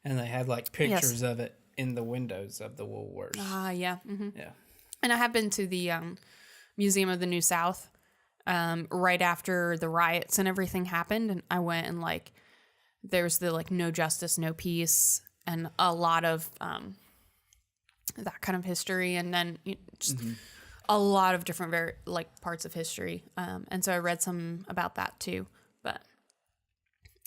And they had, like, pictures of it in the windows of the Woolworths. Yeah. Yeah. And I have been to the Museum of the New South right after the riots and everything happened. And I went and, like, there's the, like, no justice, no peace, and a lot of that kind of history. And then just... a lot of different parts of history. And so I read some about that too, but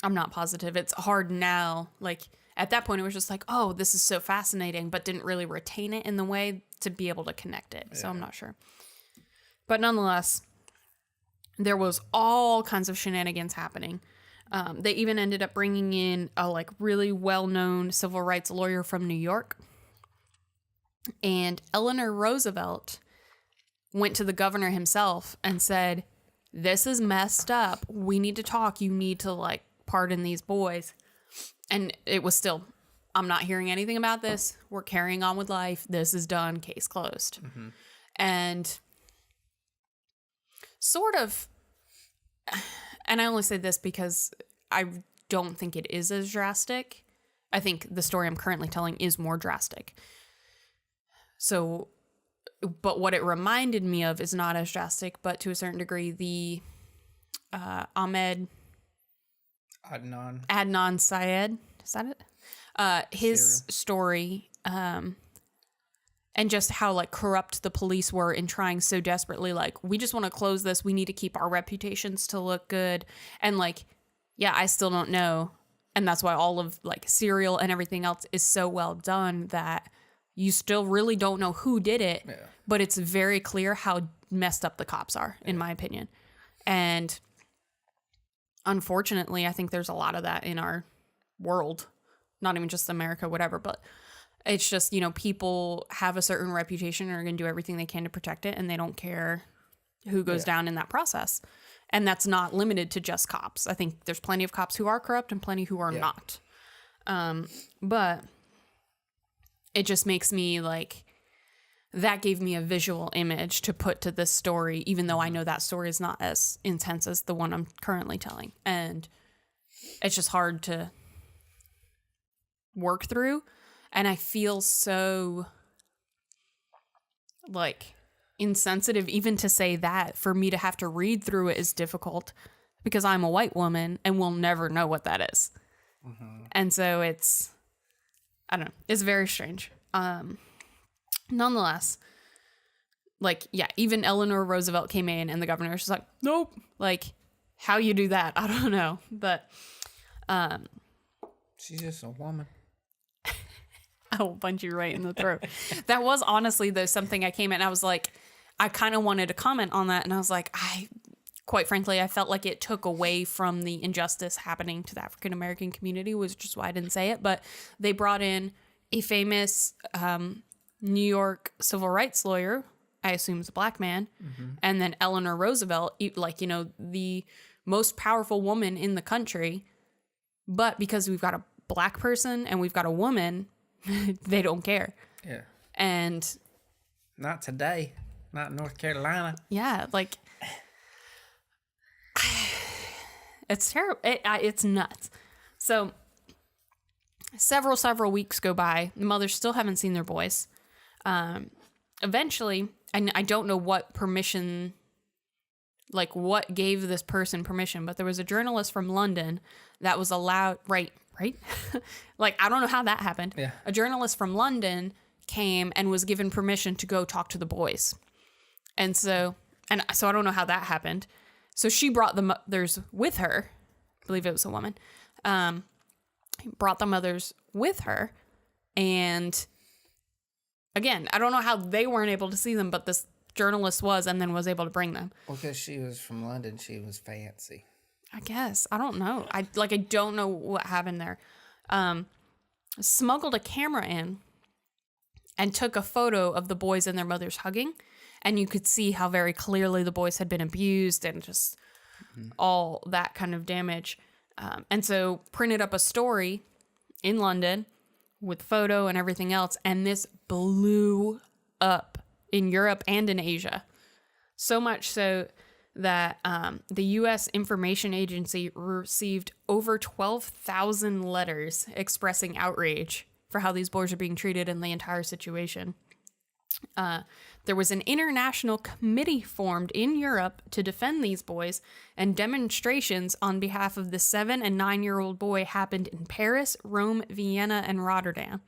I'm not positive. It's hard now. Like at that point it was just like, oh, this is so fascinating, but didn't really retain it in the way to be able to connect it. So I'm not sure. But nonetheless, there was all kinds of shenanigans happening. They even ended up bringing in a like really well-known civil rights lawyer from New York. And Eleanor Roosevelt went to the governor himself and said, this is messed up. We need to talk. You need to like pardon these boys. And it was still, I'm not hearing anything about this. We're carrying on with life. This is done. Case closed. And sort of, and I only say this because I don't think it is as drastic. I think the story I'm currently telling is more drastic. So, but what it reminded me of is not as drastic, but to a certain degree, the Adnan Syed, is that it? His story, and just how like corrupt the police were in trying so desperately, like, we just want to close this. We need to keep our reputations to look good. And like, yeah, I still don't know. And that's why all of like Serial and everything else is so well done that you still really don't know who did it, but it's very clear how messed up the cops are, in my opinion. And unfortunately, I think there's a lot of that in our world, not even just America, whatever, but it's just, you know, people have a certain reputation and are going to do everything they can to protect it, and they don't care who goes down in that process. And that's not limited to just cops. I think there's plenty of cops who are corrupt and plenty who are not. But it just makes me like, that gave me a visual image to put to this story, even though I know that story is not as intense as the one I'm currently telling. And it's just hard to work through. And I feel so, like, insensitive even to say that. For me to have to read through it is difficult because I'm a white woman and will never know what that is. And so it's, I don't know, it's very strange. Nonetheless, like, yeah, even Eleanor Roosevelt came in and the governor was just like, nope, like, how you do that, I don't know. But she's just a woman. I will punch you right in the throat. That was honestly, though, something I came in and I was like, I kind of wanted to comment on that. And I was like, quite frankly, I felt like it took away from the injustice happening to the African American community, which is just why I didn't say it. But they brought in a famous New York civil rights lawyer, I assume is a black man, and then Eleanor Roosevelt, like, you know, the most powerful woman in the country. But because we've got a black person and we've got a woman, they don't care. Yeah. And not today. Not in North Carolina. Yeah, like, it's terrible. It's nuts. So several weeks go by. The mothers still haven't seen their boys. Eventually, and I don't know what permission, like what gave this person permission, but there was a journalist from London that was allowed, right? Like, I don't know how that happened. Yeah. A journalist from London came and was given permission to go talk to the boys. And so I don't know how that happened. So she brought the mothers with her. I believe it was a woman. Brought the mothers with her. And again, I don't know how they weren't able to see them, but this journalist was, and then was able to bring them. Well, because she was from London, she was fancy. I guess. I don't know. I don't know what happened there. Smuggled a camera in and took a photo of the boys and their mothers hugging. And you could see how very clearly the boys had been abused and just all that kind of damage. And so printed up a story in London with photo and everything else. And this blew up in Europe and in Asia. So much so that the U.S. Information Agency received over 12,000 letters expressing outrage for how these boys are being treated in the entire situation. There was an international committee formed in Europe to defend these boys, and demonstrations on behalf of the 7- and 9-year-old boy happened in Paris, Rome, Vienna, and Rotterdam.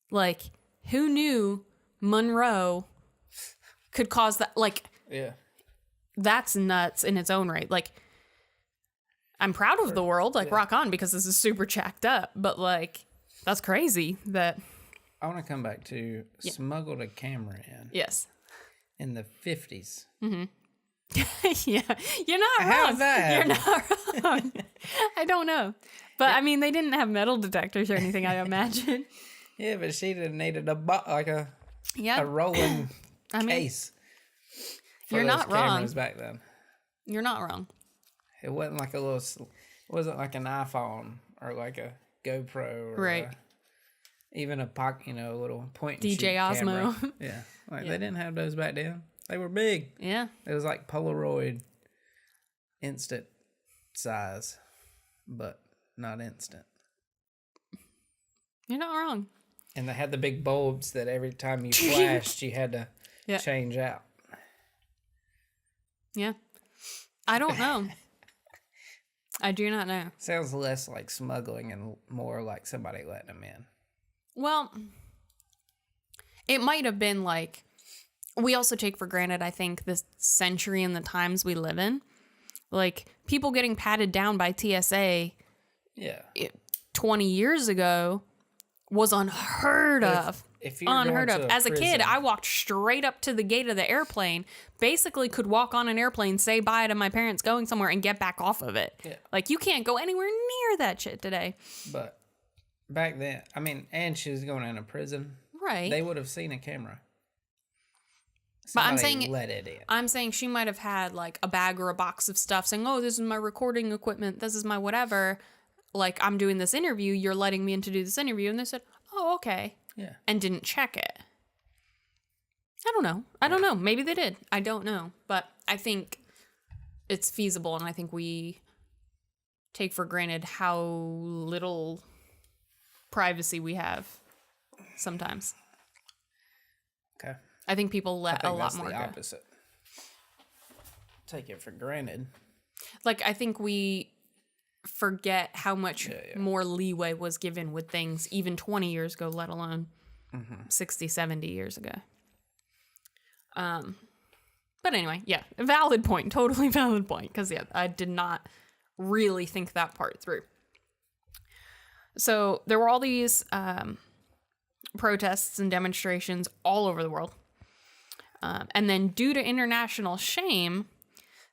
Like, who knew Monroe could cause that? Like, yeah, that's nuts in its own right. Like, I'm proud of the world, like, rock on, because this is super jacked up, but, like, that's crazy that... I want to come back to smuggled a camera in. Yes. In the 50s. Mm-hmm. Yeah. You're not wrong. How's that? You're not wrong. I don't know. But, I mean, they didn't have metal detectors or anything, I imagine. Yeah, but she'd have needed a rolling case. You're not wrong. Cameras back then. You're not wrong. It wasn't like wasn't like an iPhone or like a GoPro or even a little point and DJ shoot Osmo. Camera. Yeah. Like they didn't have those back then. They were big. Yeah. It was like Polaroid instant size, but not instant. You're not wrong. And they had the big bulbs that every time you flashed, you had to change out. Yeah. I don't know. I do not know. Sounds less like smuggling and more like somebody letting them in. Well, it might have been like, we also take for granted, I think, this century and the times we live in. Like, people getting patted down by TSA 20 years ago was unheard of. If you're unheard of. As a kid, I walked straight up to the gate of the airplane, basically could walk on an airplane, say bye to my parents going somewhere, and get back off of it. Yeah. Like, you can't go anywhere near that shit today. But back then, I mean, and she was going into prison. Right. They would have seen a camera. But I'm saying, let it in. I'm saying she might have had like a bag or a box of stuff saying, oh, this is my recording equipment. This is my whatever. Like, I'm doing this interview. You're letting me in to do this interview. And they said, oh, okay. Yeah. And didn't check it. I don't know. I don't know. Maybe they did. I don't know. But I think it's feasible, and I think we take for granted how little privacy we have sometimes. Okay. I think people let a lot more the go. opposite. Take it for granted. Like, I think we forget how much more leeway was given with things even 20 years ago, let alone 60, 70 years ago. But anyway, yeah, valid point, totally valid point, because I did not really think that part through. So there were all these protests and demonstrations all over the world. And then due to international shame,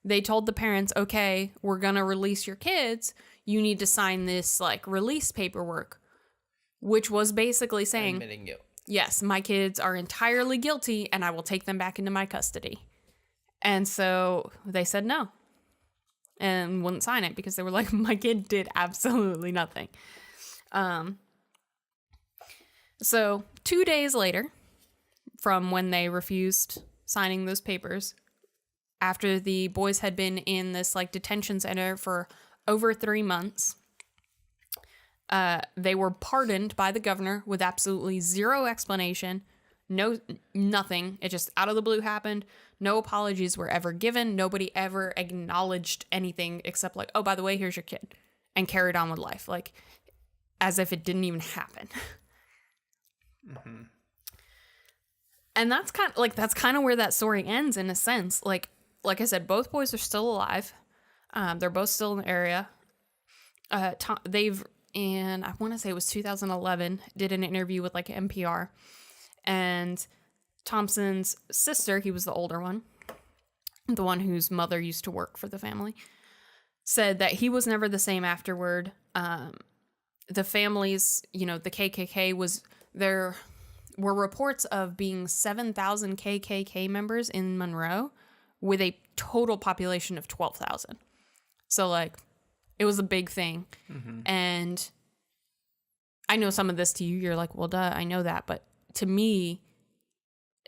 they told the parents, okay, we're going to release your kids. You need to sign this like release paperwork, which was basically saying, admitting guilt. Yes, my kids are entirely guilty and I will take them back into my custody. And so they said no and wouldn't sign it because they were like, my kid did absolutely nothing. So 2 days later from when they refused signing those papers, after the boys had been in this like detention center for over 3 months, they were pardoned by the governor with absolutely zero explanation, nothing. It just out of the blue happened. No apologies were ever given. Nobody ever acknowledged anything except like, oh, by the way, here's your kid, and carried on with life, like as if it didn't even happen. Mm-hmm. And that's kind of where that story ends in a sense. Like I said, both boys are still alive. They're both still in the area. And I want to say it was 2011, did an interview with like NPR, and Thompson's sister, he was the older one, the one whose mother used to work for the family, said that he was never the same afterward. The families, the KKK there were reports of being 7,000 KKK members in Monroe with a total population of 12,000. So like, it was a big thing. Mm-hmm. And I know some of this to you, you're like, well, duh, I know that. But to me,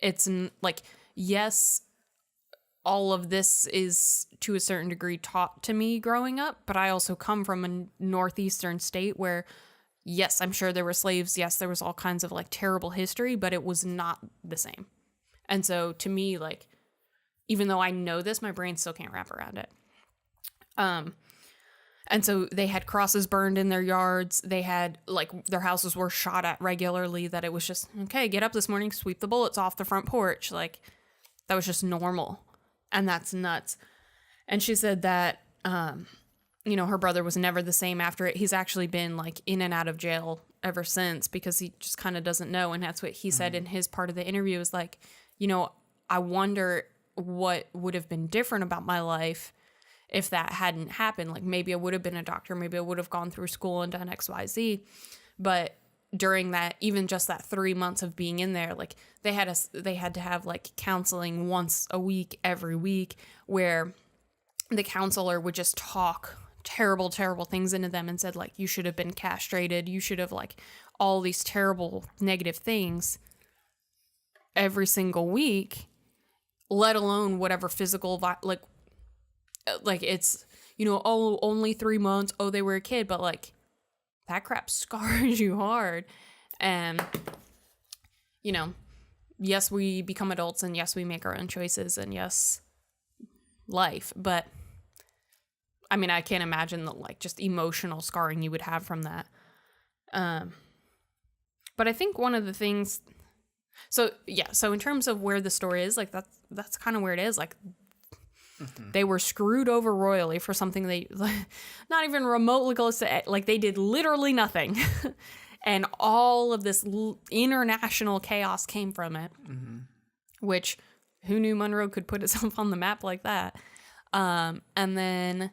it's like, yes, all of this is to a certain degree taught to me growing up. But I also come from a northeastern state where, yes, I'm sure there were slaves. Yes, there was all kinds of like terrible history, but it was not the same. And so to me, like, even though I know this, my brain still can't wrap around it. And so they had crosses burned in their yards. They had, like, their houses were shot at regularly, that it was just, okay, get up this morning, sweep the bullets off the front porch. Like, that was just normal. And that's nuts. And she said that, her brother was never the same after it. He's actually been, like, in and out of jail ever since because he just kind of doesn't know. And that's what he said in his part of the interview is like, I wonder what would have been different about my life if that hadn't happened. Like, maybe I would have been a doctor, maybe I would have gone through school and done XYZ. But during that, even just that 3 months of being in there, like, they had to have like counseling once a week, every week, where the counselor would just talk terrible, terrible things into them and said, like, you should have been castrated, you should have, like, all these terrible negative things every single week, let alone whatever physical, like it's, oh, only 3 months. Oh, they were a kid. But like, that crap scars you hard. And, yes, we become adults, and yes, we make our own choices, and yes, life. But I mean, I can't imagine the like just emotional scarring you would have from that. But I think one of the things, so in terms of where the story is, like that's kind of where it is. Like, they were screwed over royally for something they, not even remotely close to, like, they did literally nothing. And all of this international chaos came from it, which, who knew Monroe could put itself on the map like that? And then,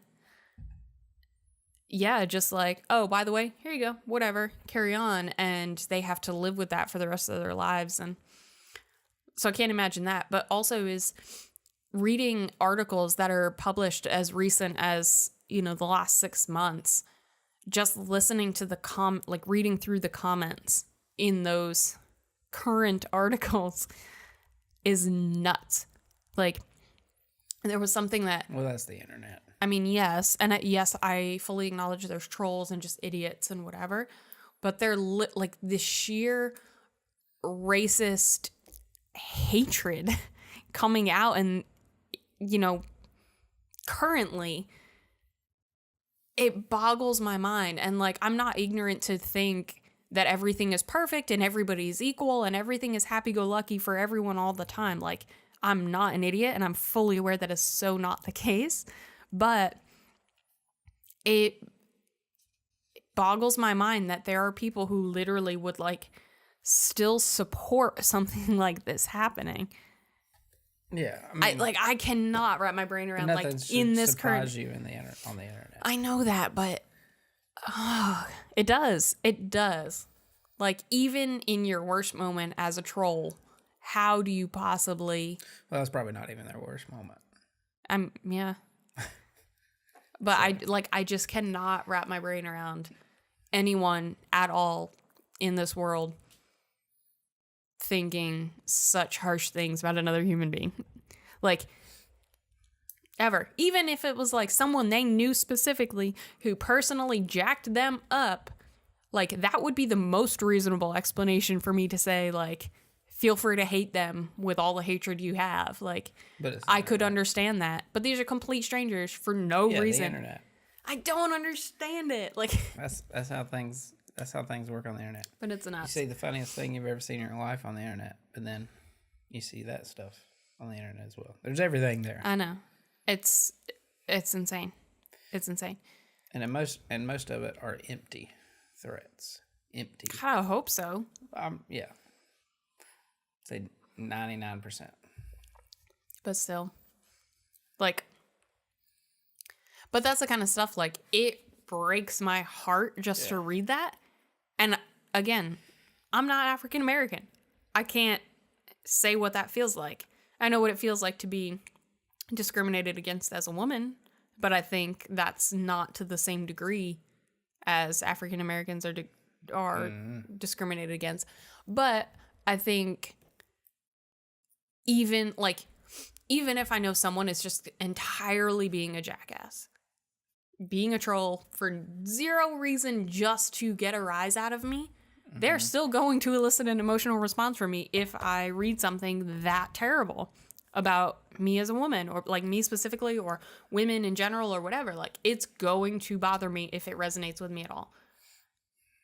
just like, oh, by the way, here you go, whatever, carry on. And they have to live with that for the rest of their lives. And so I can't imagine that. But also is reading articles that are published as recent as, the last 6 months, just listening to the reading through the comments in those current articles, is nuts. Like, there was something that, Well, that's the internet. I mean, yes, and yes, I fully acknowledge there's trolls and just idiots and whatever, but they're like the sheer racist hatred coming out, and currently it boggles my mind. And like, I'm not ignorant to think that everything is perfect and everybody's equal and everything is happy-go-lucky for everyone all the time. Like, I'm not an idiot, and I'm fully aware that is so not the case, but it boggles my mind that there are people who literally would like still support something like this happening. Yeah, I mean, I cannot wrap my brain around like in this current. You on the internet. I know that, but it does. It does. Like, even in your worst moment as a troll, how do you possibly? Well, that's probably not even their worst moment. Yeah. But I just cannot wrap my brain around anyone at all in this world thinking such harsh things about another human being. Like, ever. Even if it was like someone they knew specifically who personally jacked them up, like, that would be the most reasonable explanation for me to say, like, feel free to hate them with all the hatred you have. Like, but I could understand that. But these are complete strangers for no reason. The internet. I don't understand it. Like, that's how things work on the internet. But it's nuts. You see the funniest thing you've ever seen in your life on the internet, but then you see that stuff on the internet as well. There's everything there. I know. It's insane. It's insane. And most of it are empty threats. Empty. I hope so. Yeah. Say 99%. But still, like, but that's the kind of stuff, like, it breaks my heart just to read that. And again, I'm not African American. I can't say what that feels like. I know what it feels like to be discriminated against as a woman, but I think that's not to the same degree as African Americans are discriminated against. But I think even if I know someone is just entirely being a jackass, being a troll for zero reason just to get a rise out of me, they're still going to elicit an emotional response from me if I read something that terrible about me as a woman, or like me specifically, or women in general, or whatever. Like, it's going to bother me if it resonates with me at all,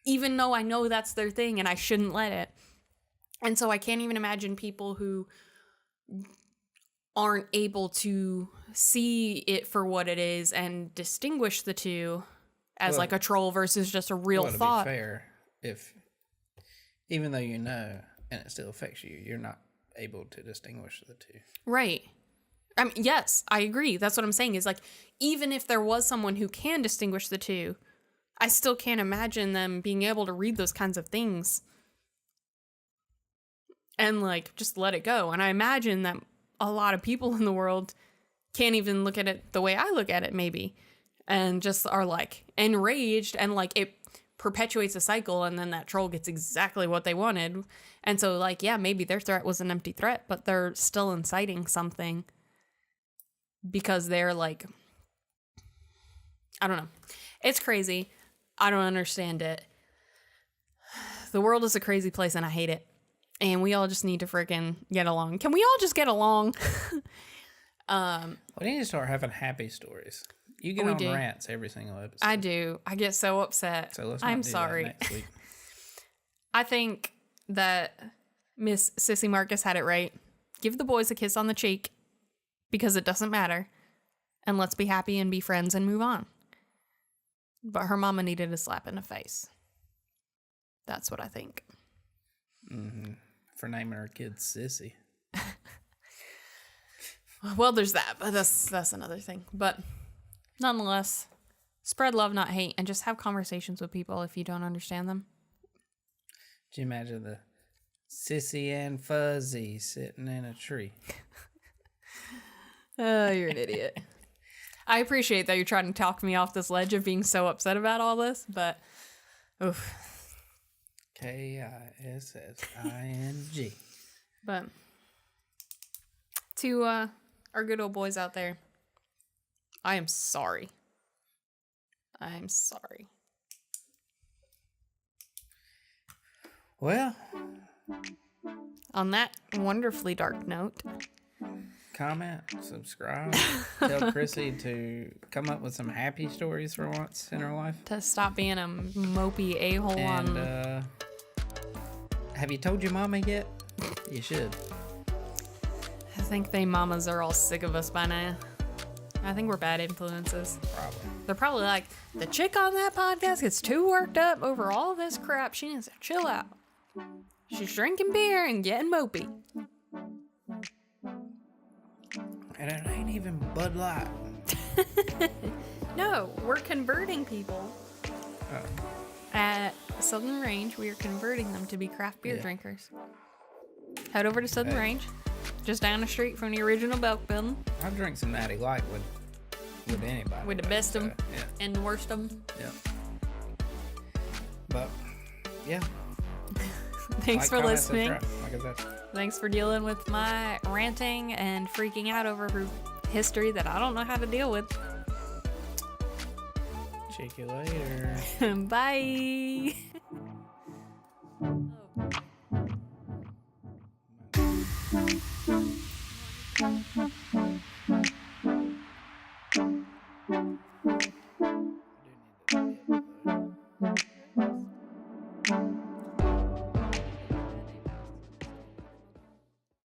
even though I know that's their thing and I shouldn't let it. And so I can't even imagine people who aren't able to see it for what it is and distinguish the two as like a troll versus just a real thought. To be fair, if even though you know and it still affects you, you're not able to distinguish the two. Right. I mean, yes, I agree. That's what I'm saying, is like, even if there was someone who can distinguish the two, I still can't imagine them being able to read those kinds of things and like just let it go. And I imagine that a lot of people in the world can't even look at it the way I look at it, maybe, and just are like enraged, and like it perpetuates a cycle, and then that troll gets exactly what they wanted. And so, like, yeah, maybe their threat was an empty threat, but they're still inciting something because they're like, I don't know. It's crazy. I don't understand it. The world is a crazy place and I hate it. And we all just need to freaking get along. Can we all just get along? We need to start having happy stories. You get on rants every single episode. I do. I get so upset. So let's not do sorry. that next week. I think that Miss Sissy Marcus had it right. Give the boys a kiss on the cheek because it doesn't matter. And let's be happy and be friends and move on. But her mama needed a slap in the face. That's what I think. Mm-hmm. For naming her kid Sissy. Well, there's that, but that's another thing. But nonetheless, spread love, not hate, and just have conversations with people if you don't understand them. Do you imagine the Sissy and Fuzzy sitting in a tree? Oh, you're an idiot. I appreciate that you're trying to talk me off this ledge of being so upset about all this, but oof. Kissing. But To our good old boys out there, I am sorry. I'm sorry. Well, on that wonderfully dark note, comment, subscribe, tell Chrissy to come up with some happy stories for once in her life. to stop being a mopey a-hole And on... have you told your mama yet? You should. I think they mamas are all sick of us by now. I think we're bad influences. Probably. They're probably like, the chick on that podcast gets too worked up over all this crap. She needs to chill out. She's drinking beer and getting mopey. And it ain't even Bud Light. No, we're converting people. Oh. At Southern Range, we are converting them to be craft beer Yeah. drinkers. Head over to Southern Range, just down the street from the original Belk building. I drink some Natty Light with anybody. With the best of them Yeah. and the worst of them. Yeah. But, yeah. Thanks for comment, listening. subscribe, like I said. Thanks for dealing with my ranting and freaking out over history that I don't know how to deal with. Check you later. Bye. Oh.